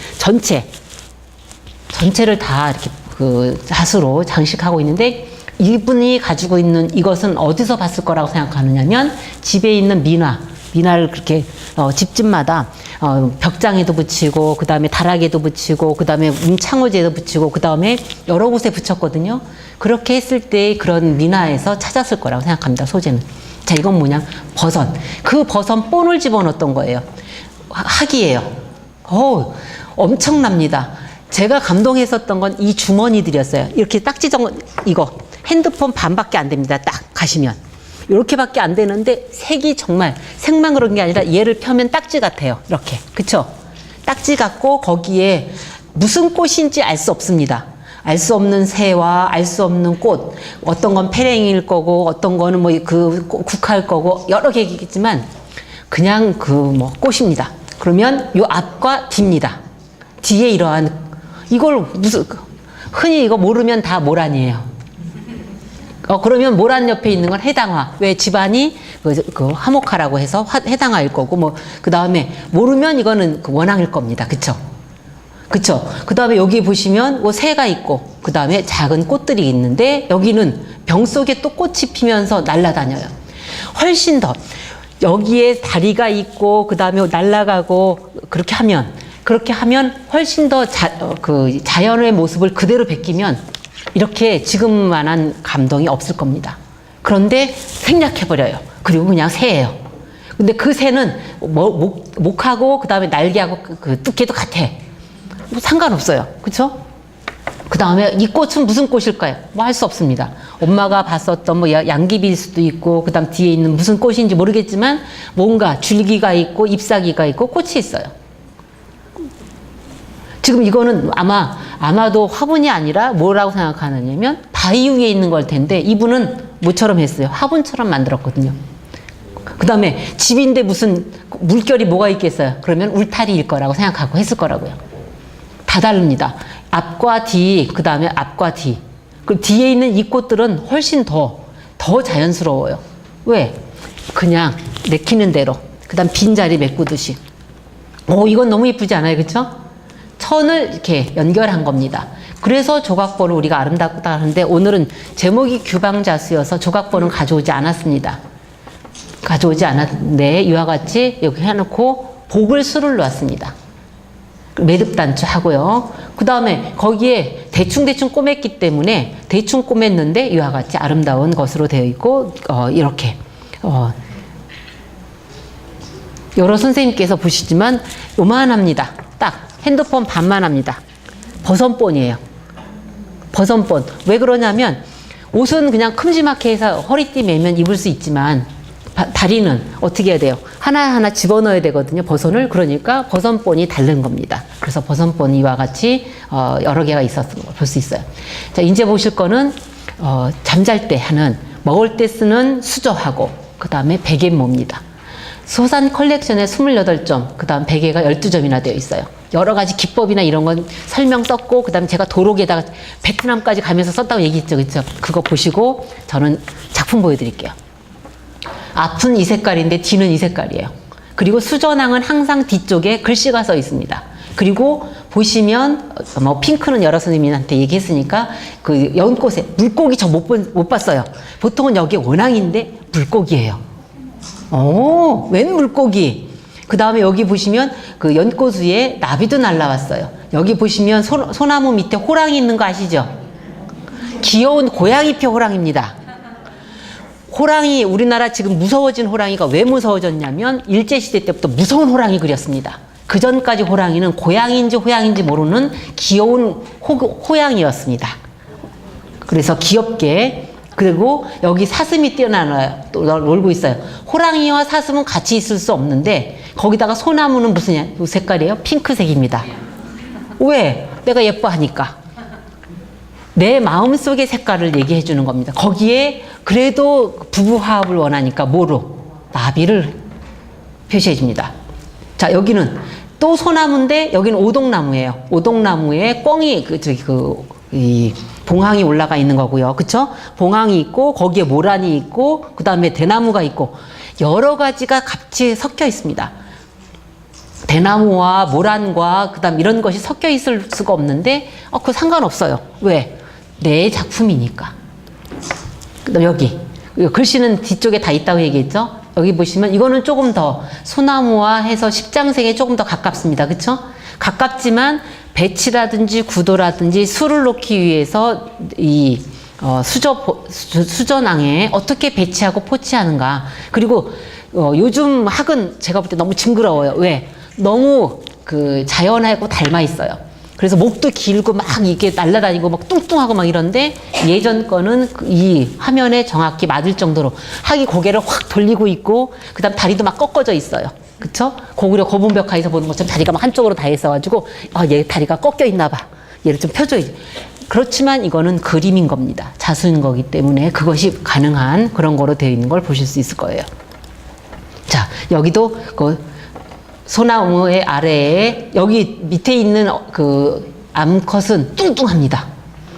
전체를 다 이렇게 그 자수로 장식하고 있는데, 이분이 가지고 있는 이것은 어디서 봤을 거라고 생각하느냐면, 집에 있는 미나를 그렇게 집집마다 벽장에도 붙이고, 그 다음에 다락에도 붙이고, 그 다음에 문창호지에도 붙이고, 그 다음에 여러 곳에 붙였거든요. 그렇게 했을 때 그런 미나에서 찾았을 거라고 생각합니다, 소재는. 자, 이건 뭐냐? 버섯. 그 버섯 본을 집어넣었던 거예요. 학이에요. 엄청납니다. 제가 감동했었던 건 이 주머니들이었어요. 이렇게 딱지정, 이거 핸드폰 반밖에 안 됩니다. 딱 가시면 이렇게밖에 안 되는데, 색이 정말, 색만 그런 게 아니라 얘를 펴면 딱지 같아요. 이렇게, 그쵸? 딱지 같고, 거기에 무슨 꽃인지 알 수 없습니다. 알 수 없는 새와 알 수 없는 꽃, 어떤 건 페랭이일 거고, 어떤 거는 뭐 그 국화일 거고, 여러 개겠지만 그냥 그 뭐 꽃입니다. 그러면 요 앞과 뒤입니다. 뒤에 이러한, 이걸 무슨, 흔히 이거 모르면 다 모란이에요. 그러면 모란 옆에 있는 건 해당화. 왜? 집안이 그 화목하라고 해서 해당화일 거고, 뭐, 그 다음에 모르면 이거는 그 원앙일 겁니다. 그쵸? 그쵸? 그 다음에 여기 보시면 뭐 새가 있고, 그 다음에 작은 꽃들이 있는데, 여기는 병 속에 또 꽃이 피면서 날아다녀요. 훨씬 더, 여기에 다리가 있고, 그 다음에 날아가고, 그렇게 하면 훨씬 더 그 자연의 모습을 그대로 베끼면, 이렇게 지금만한 감동이 없을 겁니다. 그런데 생략해버려요. 그리고 그냥 새예요. 근데 그 새는 목하고 그 다음에 날개하고 그 두께도 같아. 뭐 상관없어요. 그쵸? 그 다음에 이 꽃은 무슨 꽃일까요? 뭐 할 수 없습니다. 엄마가 봤었던 뭐 양귀비일 수도 있고, 그 다음 뒤에 있는 무슨 꽃인지 모르겠지만 뭔가 줄기가 있고 잎사귀가 있고 꽃이 있어요. 지금 이거는 아마도 화분이 아니라 뭐라고 생각하느냐면 바위 위에 있는 걸 텐데, 이분은 뭐처럼 했어요? 화분처럼 만들었거든요. 그 다음에 집인데 무슨 물결이 뭐가 있겠어요? 그러면 울타리일 거라고 생각하고 했을 거라고요. 다 다릅니다. 앞과 뒤, 그 다음에 앞과 뒤. 그 뒤에 있는 이 꽃들은 훨씬 더 자연스러워요. 왜? 그냥 내키는 대로. 그 다음 빈자리 메꾸듯이. 이건 너무 예쁘지 않아요? 그쵸? 천을 이렇게 연결한 겁니다. 그래서 조각본을 우리가 아름답다 하는데, 오늘은 제목이 규방자수여서 조각본은 가져오지 않았습니다. 가져오지 않았는데, 이와 같이 여기 해놓고 복을 수를 놓았습니다. 매듭단추 하고요. 그 다음에 거기에 대충대충 꼬맸기 때문에 대충 꼬맸는데 이와 같이 아름다운 것으로 되어 있고, 이렇게. 여러 선생님께서 보시지만 요만합니다. 딱 핸드폰 반만 합니다. 버선본이에요. 버선본. 왜 그러냐면 옷은 그냥 큼지막하게 해서 허리띠 매면 입을 수 있지만 다리는 어떻게 해야 돼요? 하나하나 집어넣어야 되거든요. 버선을. 그러니까 버선본이 다른 겁니다. 그래서 버선본이 이와 같이 여러 개가 있었던 걸 볼 수 있어요. 자, 이제 보실 거는 잠잘 때 하는, 먹을 때 쓰는 수저하고 그 다음에 베갯모입니다. 소산 컬렉션에 28점, 그 다음 베개가 12점이나 되어 있어요. 여러 가지 기법이나 이런 건 설명 썼고, 그 다음에 제가 도록에다가 베트남까지 가면서 썼다고 얘기했죠. 그쵸? 그거 보시고 저는 작품 보여드릴게요. 앞은 이 색깔인데 뒤는 이 색깔이에요. 그리고 수전항은 항상 뒤쪽에 글씨가 써 있습니다. 그리고 보시면 뭐 핑크는 여러 선생님한테 얘기했으니까 그 연꽃에 물고기 저 못 봤어요. 보통은 여기 원앙인데 물고기예요. 오, 웬 물고기. 그 다음에 여기 보시면 그 연꽃 위에 나비도 날라왔어요. 여기 보시면 소나무 밑에 호랑이 있는 거 아시죠? 귀여운 고양이표 호랑이입니다. 호랑이, 우리나라 지금 무서워진 호랑이가 왜 무서워졌냐면 일제시대 때부터 무서운 호랑이 그렸습니다. 그 전까지 호랑이는 고양이인지 호양인지 모르는 귀여운 호양이었습니다. 그래서 귀엽게. 그리고 여기 사슴이 뛰어나요. 또 놀고 있어요. 호랑이와 사슴은 같이 있을 수 없는데 거기다가 소나무는 무슨 색깔이에요? 핑크색입니다. 왜? 내가 예뻐하니까. 내 마음속의 색깔을 얘기해 주는 겁니다. 거기에 그래도 부부화합을 원하니까 뭐로? 나비를 표시해 줍니다. 자, 여기는 또 소나무인데 여기는 오동나무예요. 오동나무에 꿩이 이 봉황이 올라가 있는 거고요. 그쵸? 봉황이 있고 거기에 모란이 있고 그 다음에 대나무가 있고 여러 가지가 같이 섞여 있습니다. 대나무와 모란과 그 다음 이런 것이 섞여 있을 수가 없는데 그거 상관없어요. 왜? 내 작품이니까. 그다음 여기 글씨는 뒤쪽에 다 있다고 얘기했죠. 여기 보시면 이거는 조금 더 소나무와 해서 십장생에 조금 더 가깝습니다. 그쵸? 가깝지만 배치라든지 구도라든지 술을 놓기 위해서 이 수전항에 어떻게 배치하고 포치하는가. 그리고 요즘 학은 제가 볼 때 너무 징그러워요. 왜? 너무 그 자연하고 닮아 있어요. 그래서 목도 길고 막 이게 날아다니고 막 뚱뚱하고 막 이런데 예전 거는 이 화면에 정확히 맞을 정도로 학이 고개를 확 돌리고 있고 그다음 다리도 막 꺾어져 있어요. 그쵸? 고구려 고분벽화에서 보는 것처럼 다리가 막 한쪽으로 다 있어가지고 얘 다리가 꺾여 있나 봐. 얘를 좀 펴줘야지. 그렇지만 이거는 그림인 겁니다. 자수인 거기 때문에 그것이 가능한 그런 거로 되어 있는 걸 보실 수 있을 거예요. 자, 여기도 그 소나무의 아래에 여기 밑에 있는 그 암컷은 뚱뚱합니다.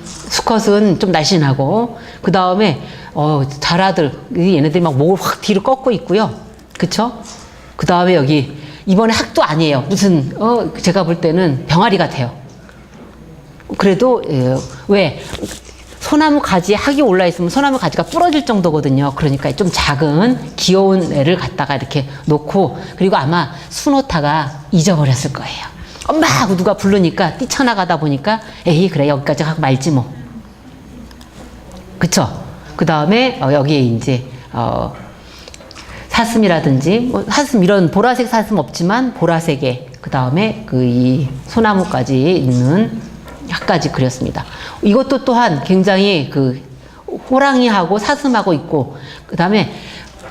수컷은 좀 날씬하고 그 다음에 자라들 얘네들이 막 목을 확 뒤로 꺾고 있고요. 그쵸? 그 다음에 여기 이번에 학도 아니에요. 무슨 제가 볼 때는 병아리 같아요. 그래도 왜? 소나무 가지에 학이 올라 있으면 소나무 가지가 부러질 정도거든요. 그러니까 좀 작은 귀여운 애를 갖다가 이렇게 놓고 그리고 아마 수노타가 잊어버렸을 거예요. 엄마 하고 누가 부르니까 뛰쳐나가다 보니까 에이 그래 여기까지 하고 말지 뭐. 그쵸? 그 다음에 여기에 이제 사슴이라든지 뭐 사슴 이런 보라색 사슴 없지만 보라색에 그 다음에 이 소나무까지 있는 학까지 그렸습니다. 이것도 또한 굉장히 그 호랑이하고 사슴하고 있고 그 다음에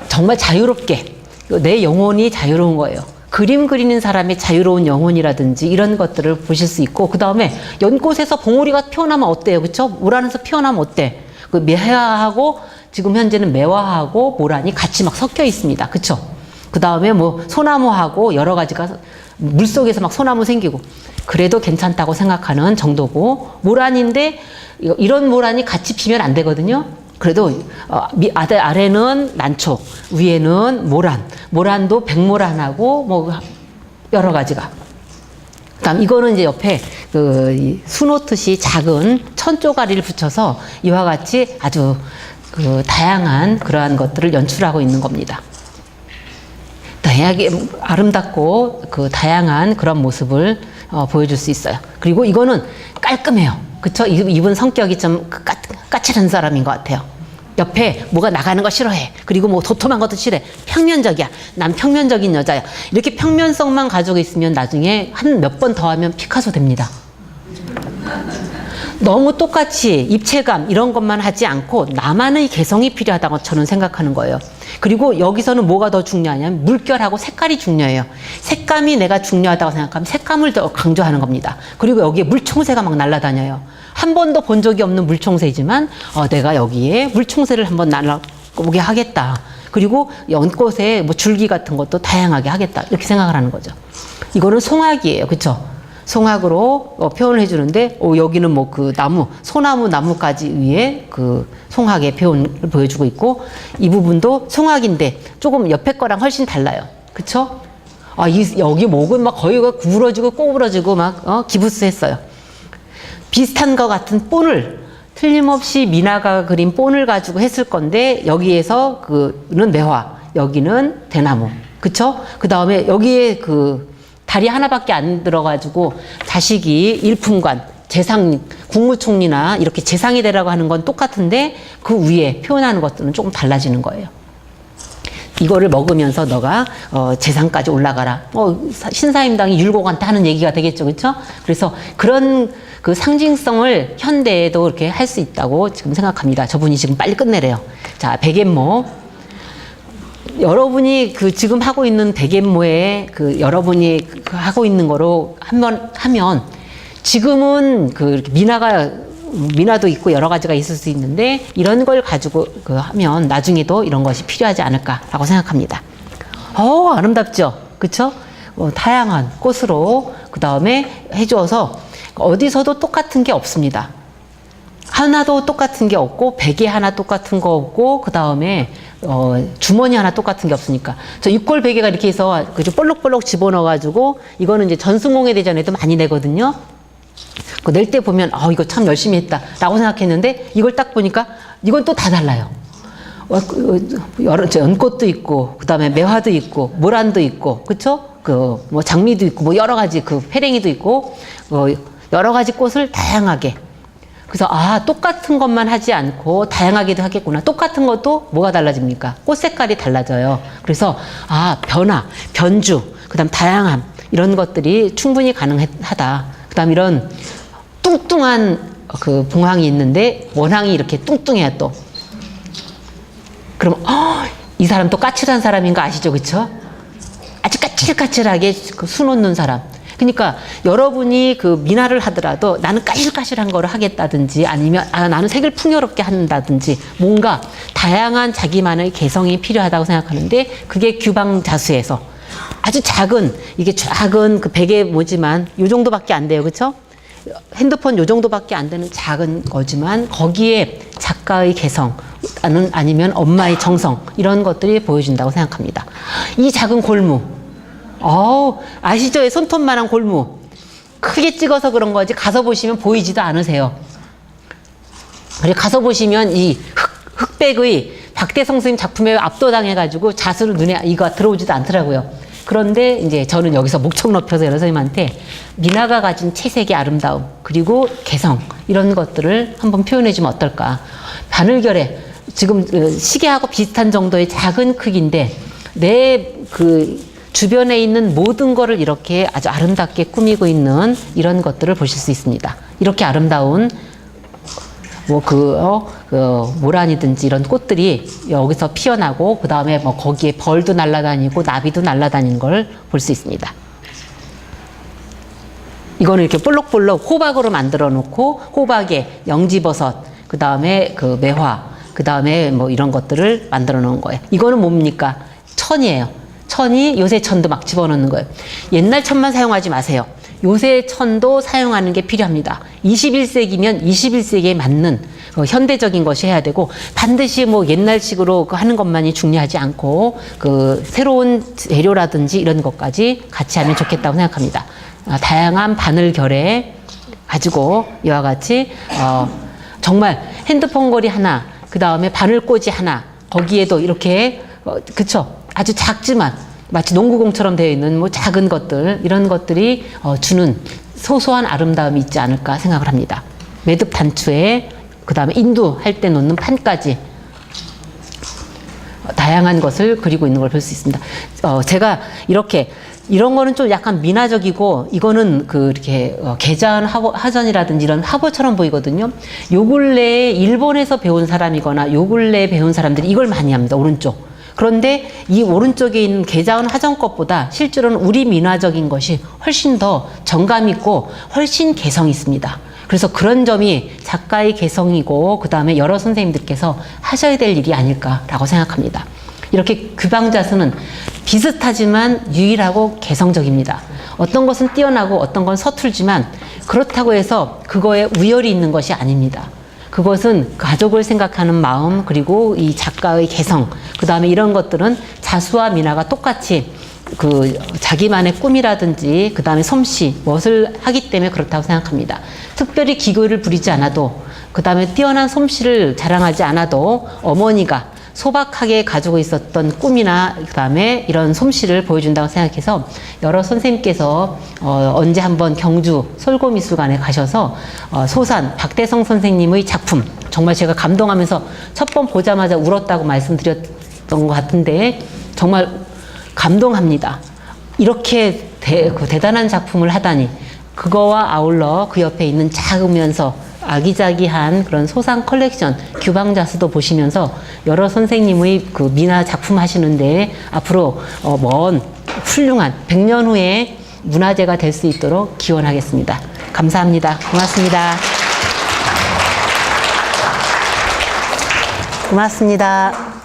정말 자유롭게 내 영혼이 자유로운 거예요. 그림 그리는 사람의 자유로운 영혼이라든지 이런 것들을 보실 수 있고 그 다음에 연꽃에서 봉오리가 피어나면 어때요? 그쵸? 모란에서 피어나면 어때? 그 매화하고 지금 현재는 매화하고 모란이 같이 막 섞여 있습니다. 그쵸? 그 다음에 뭐 소나무하고 여러 가지가 물속에서 막 소나무 생기고 그래도 괜찮다고 생각하는 정도고 모란인데 이런 모란이 같이 피면 안 되거든요. 그래도 아래는 난초, 위에는 모란도 백모란하고 뭐 여러 가지가. 그다음 이거는 이제 옆에 그 수놓듯이 작은 천조가리를 붙여서 이와 같이 아주 그 다양한 그러한 것들을 연출하고 있는 겁니다. 다양하게 아름답고 그 다양한 그런 모습을 보여줄 수 있어요. 그리고 이거는 깔끔해요. 그쵸? 이분 성격이 좀 까칠한 사람인 것 같아요. 옆에 뭐가 나가는 거 싫어해. 그리고 뭐 도톰한 것도 싫어해. 평면적이야. 난 평면적인 여자야. 이렇게 평면성만 가지고 있으면 나중에 한 몇 번 더 하면 피카소 됩니다. 너무 똑같이 입체감 이런 것만 하지 않고 나만의 개성이 필요하다고 저는 생각하는 거예요. 그리고 여기서는 뭐가 더 중요하냐면 물결하고 색깔이 중요해요. 색감이 내가 중요하다고 생각하면 색감을 더 강조하는 겁니다. 그리고 여기에 물총새가 막 날아다녀요. 한 번도 본 적이 없는 물총새지만 내가 여기에 물총새를 한번 날아보게 하겠다. 그리고 연꽃에 뭐 줄기 같은 것도 다양하게 하겠다. 이렇게 생각을 하는 거죠. 이거는 송화기예요. 그렇죠? 송학으로 표현을 해주는데, 여기는 뭐 그 나무, 소나무 나무까지 위에 그 송학의 표현을 보여주고 있고, 이 부분도 송학인데 조금 옆에 거랑 훨씬 달라요. 그쵸? 여기 목은 막 거의 구부러지고 꼬부러지고 막, 기부스 했어요. 비슷한 것 같은 본을, 틀림없이 미나가 그린 본을 가지고 했을 건데, 여기에서 그는 매화, 여기는 대나무. 그쵸? 그 다음에 여기에 다리 하나밖에 안 들어가지고 자식이 일품관, 재상, 국무총리나 이렇게 재상이 되라고 하는 건 똑같은데 그 위에 표현하는 것들은 조금 달라지는 거예요. 이거를 먹으면서 너가 재상까지 올라가라. 신사임당이 율곡한테 하는 얘기가 되겠죠. 그렇죠? 그래서 그런 그 상징성을 현대에도 이렇게 할 수 있다고 지금 생각합니다. 저분이 지금 빨리 끝내래요. 자, 백앤모. 여러분이 지금 하고 있는 백앤모에 여러분이 하고 있는 거로 한번 하면 지금은 미나도 있고 여러 가지가 있을 수 있는데 이런 걸 가지고 하면 나중에도 이런 것이 필요하지 않을까라고 생각합니다. 아름답죠? 그쵸? 다양한 꽃으로 그 다음에 해줘서 어디서도 똑같은 게 없습니다. 하나도 똑같은 게 없고 베개 하나 똑같은 거 없고 그 다음에 주머니 하나 똑같은 게 없으니까 저 육골 베개가 이렇게 해서 그저 볼록볼록 집어넣어 가지고 이거는 이제 전승공회 대전에도 많이 내거든요. 낼 때 보면 이거 참 열심히 했다 라고 생각했는데 이걸 딱 보니까 이건 또 다 달라요. 연꽃도 있고 그 다음에 매화도 있고 모란도 있고 그쵸? 뭐 장미도 있고 뭐 여러 가지 페랭이도 있고 여러 가지 꽃을 다양하게. 그래서 똑같은 것만 하지 않고 다양하게도 하겠구나. 똑같은 것도 뭐가 달라집니까? 꽃 색깔이 달라져요. 그래서 변화, 변주, 그다음 다양함 이런 것들이 충분히 가능하다. 그다음 이런 뚱뚱한 봉황이 있는데 원황이 이렇게 뚱뚱해요 또. 그럼 이 사람 또 까칠한 사람인 거 아시죠, 그렇죠? 아주 까칠까칠하게 수놓는 사람. 그러니까 여러분이 미나를 하더라도 나는 까실까실한 거를 하겠다든지 아니면 나는 색을 풍요롭게 한다든지 뭔가 다양한 자기만의 개성이 필요하다고 생각하는데 그게 규방자수에서 아주 이게 작은 베개 뭐지만 요 정도밖에 안 돼요. 그렇죠? 핸드폰 요 정도밖에 안 되는 작은 거지만 거기에 작가의 개성 아니면 엄마의 정성 이런 것들이 보여준다고 생각합니다. 이 작은 골무 아시죠? 손톱만한 골무. 크게 찍어서 그런 거지 가서 보시면 보이지도 않으세요. 그리고 가서 보시면 이 흑백의 박대성 선생님 작품에 압도당해가지고 자수를 눈에 이거 들어오지도 않더라고요. 그런데 이제 저는 여기서 목청 높여서 여러 선생님한테 미나가 가진 채색의 아름다움 그리고 개성 이런 것들을 한번 표현해주면 어떨까. 바늘결에 지금 시계하고 비슷한 정도의 작은 크기인데 내 주변에 있는 모든 거를 이렇게 아주 아름답게 꾸미고 있는 이런 것들을 보실 수 있습니다. 이렇게 아름다운 모란이든지 이런 꽃들이 여기서 피어나고 그 다음에 거기에 벌도 날아다니고 나비도 날아다니는 걸 볼 수 있습니다. 이거는 이렇게 볼록볼록 호박으로 만들어 놓고 호박에 영지버섯 그 다음에 매화 그 다음에 이런 것들을 만들어 놓은 거예요. 이거는 뭡니까? 천이에요. 천이 요새 천도 막 집어넣는 거예요. 옛날 천만 사용하지 마세요. 요새 천도 사용하는 게 필요합니다. 21세기면 21세기에 맞는 현대적인 것이 해야 되고 반드시 옛날식으로 하는 것만이 중요하지 않고 새로운 재료라든지 이런 것까지 같이 하면 좋겠다고 생각합니다. 다양한 바늘결에 가지고 이와 같이 정말 핸드폰 고리 하나 그 다음에 바늘꽂이 하나 거기에도 이렇게 그쵸? 아주 작지만 마치 농구공처럼 되어 있는 뭐 작은 것들, 이런 것들이 주는 소소한 아름다움이 있지 않을까 생각을 합니다. 매듭 단추에 그 다음에 인두할 때 놓는 판까지 다양한 것을 그리고 있는 걸 볼 수 있습니다. 제가 이런 거는 좀 약간 민화적이고, 이거는 이렇게 계자한 화전이라든지 이런 화보처럼 보이거든요. 요 근래에 일본에서 배운 사람이거나 요 근래에 배운 사람들이 이걸 많이 합니다. 오른쪽. 그런데 이 오른쪽에 있는 계자한 화전 것보다 실제로는 우리 민화적인 것이 훨씬 더 정감 있고 훨씬 개성 있습니다. 그래서 그런 점이 작가의 개성이고, 그 다음에 여러 선생님들께서 하셔야 될 일이 아닐까라고 생각합니다. 이렇게 규방자수는 비슷하지만 유일하고 개성적입니다. 어떤 것은 뛰어나고 어떤 건 서툴지만 그렇다고 해서 그거에 우열이 있는 것이 아닙니다. 그것은 가족을 생각하는 마음, 그리고 이 작가의 개성, 그 다음에 이런 것들은 자수와 민화가 똑같이 자기만의 꿈이라든지 그 다음에 솜씨, 무엇을 하기 때문에 그렇다고 생각합니다. 특별히 기교를 부리지 않아도, 그 다음에 뛰어난 솜씨를 자랑하지 않아도 어머니가 소박하게 가지고 있었던 꿈이나 그 다음에 이런 솜씨를 보여준다고 생각해서, 여러 선생님께서 언제 한번 경주 솔고미술관에 가셔서 소산 박대성 선생님의 작품, 정말 제가 감동하면서 첫 번 보자마자 울었다고 말씀드렸던 것 같은데 정말 감동합니다. 이렇게 대단한 작품을 하다니. 그거와 아울러 그 옆에 있는 작으면서 아기자기한 그런 소상 컬렉션, 규방자수도 보시면서 여러 선생님의 그 민화 작품 하시는데 앞으로 먼 훌륭한 100년 후에 문화재가 될 수 있도록 기원하겠습니다. 감사합니다. 고맙습니다. 고맙습니다.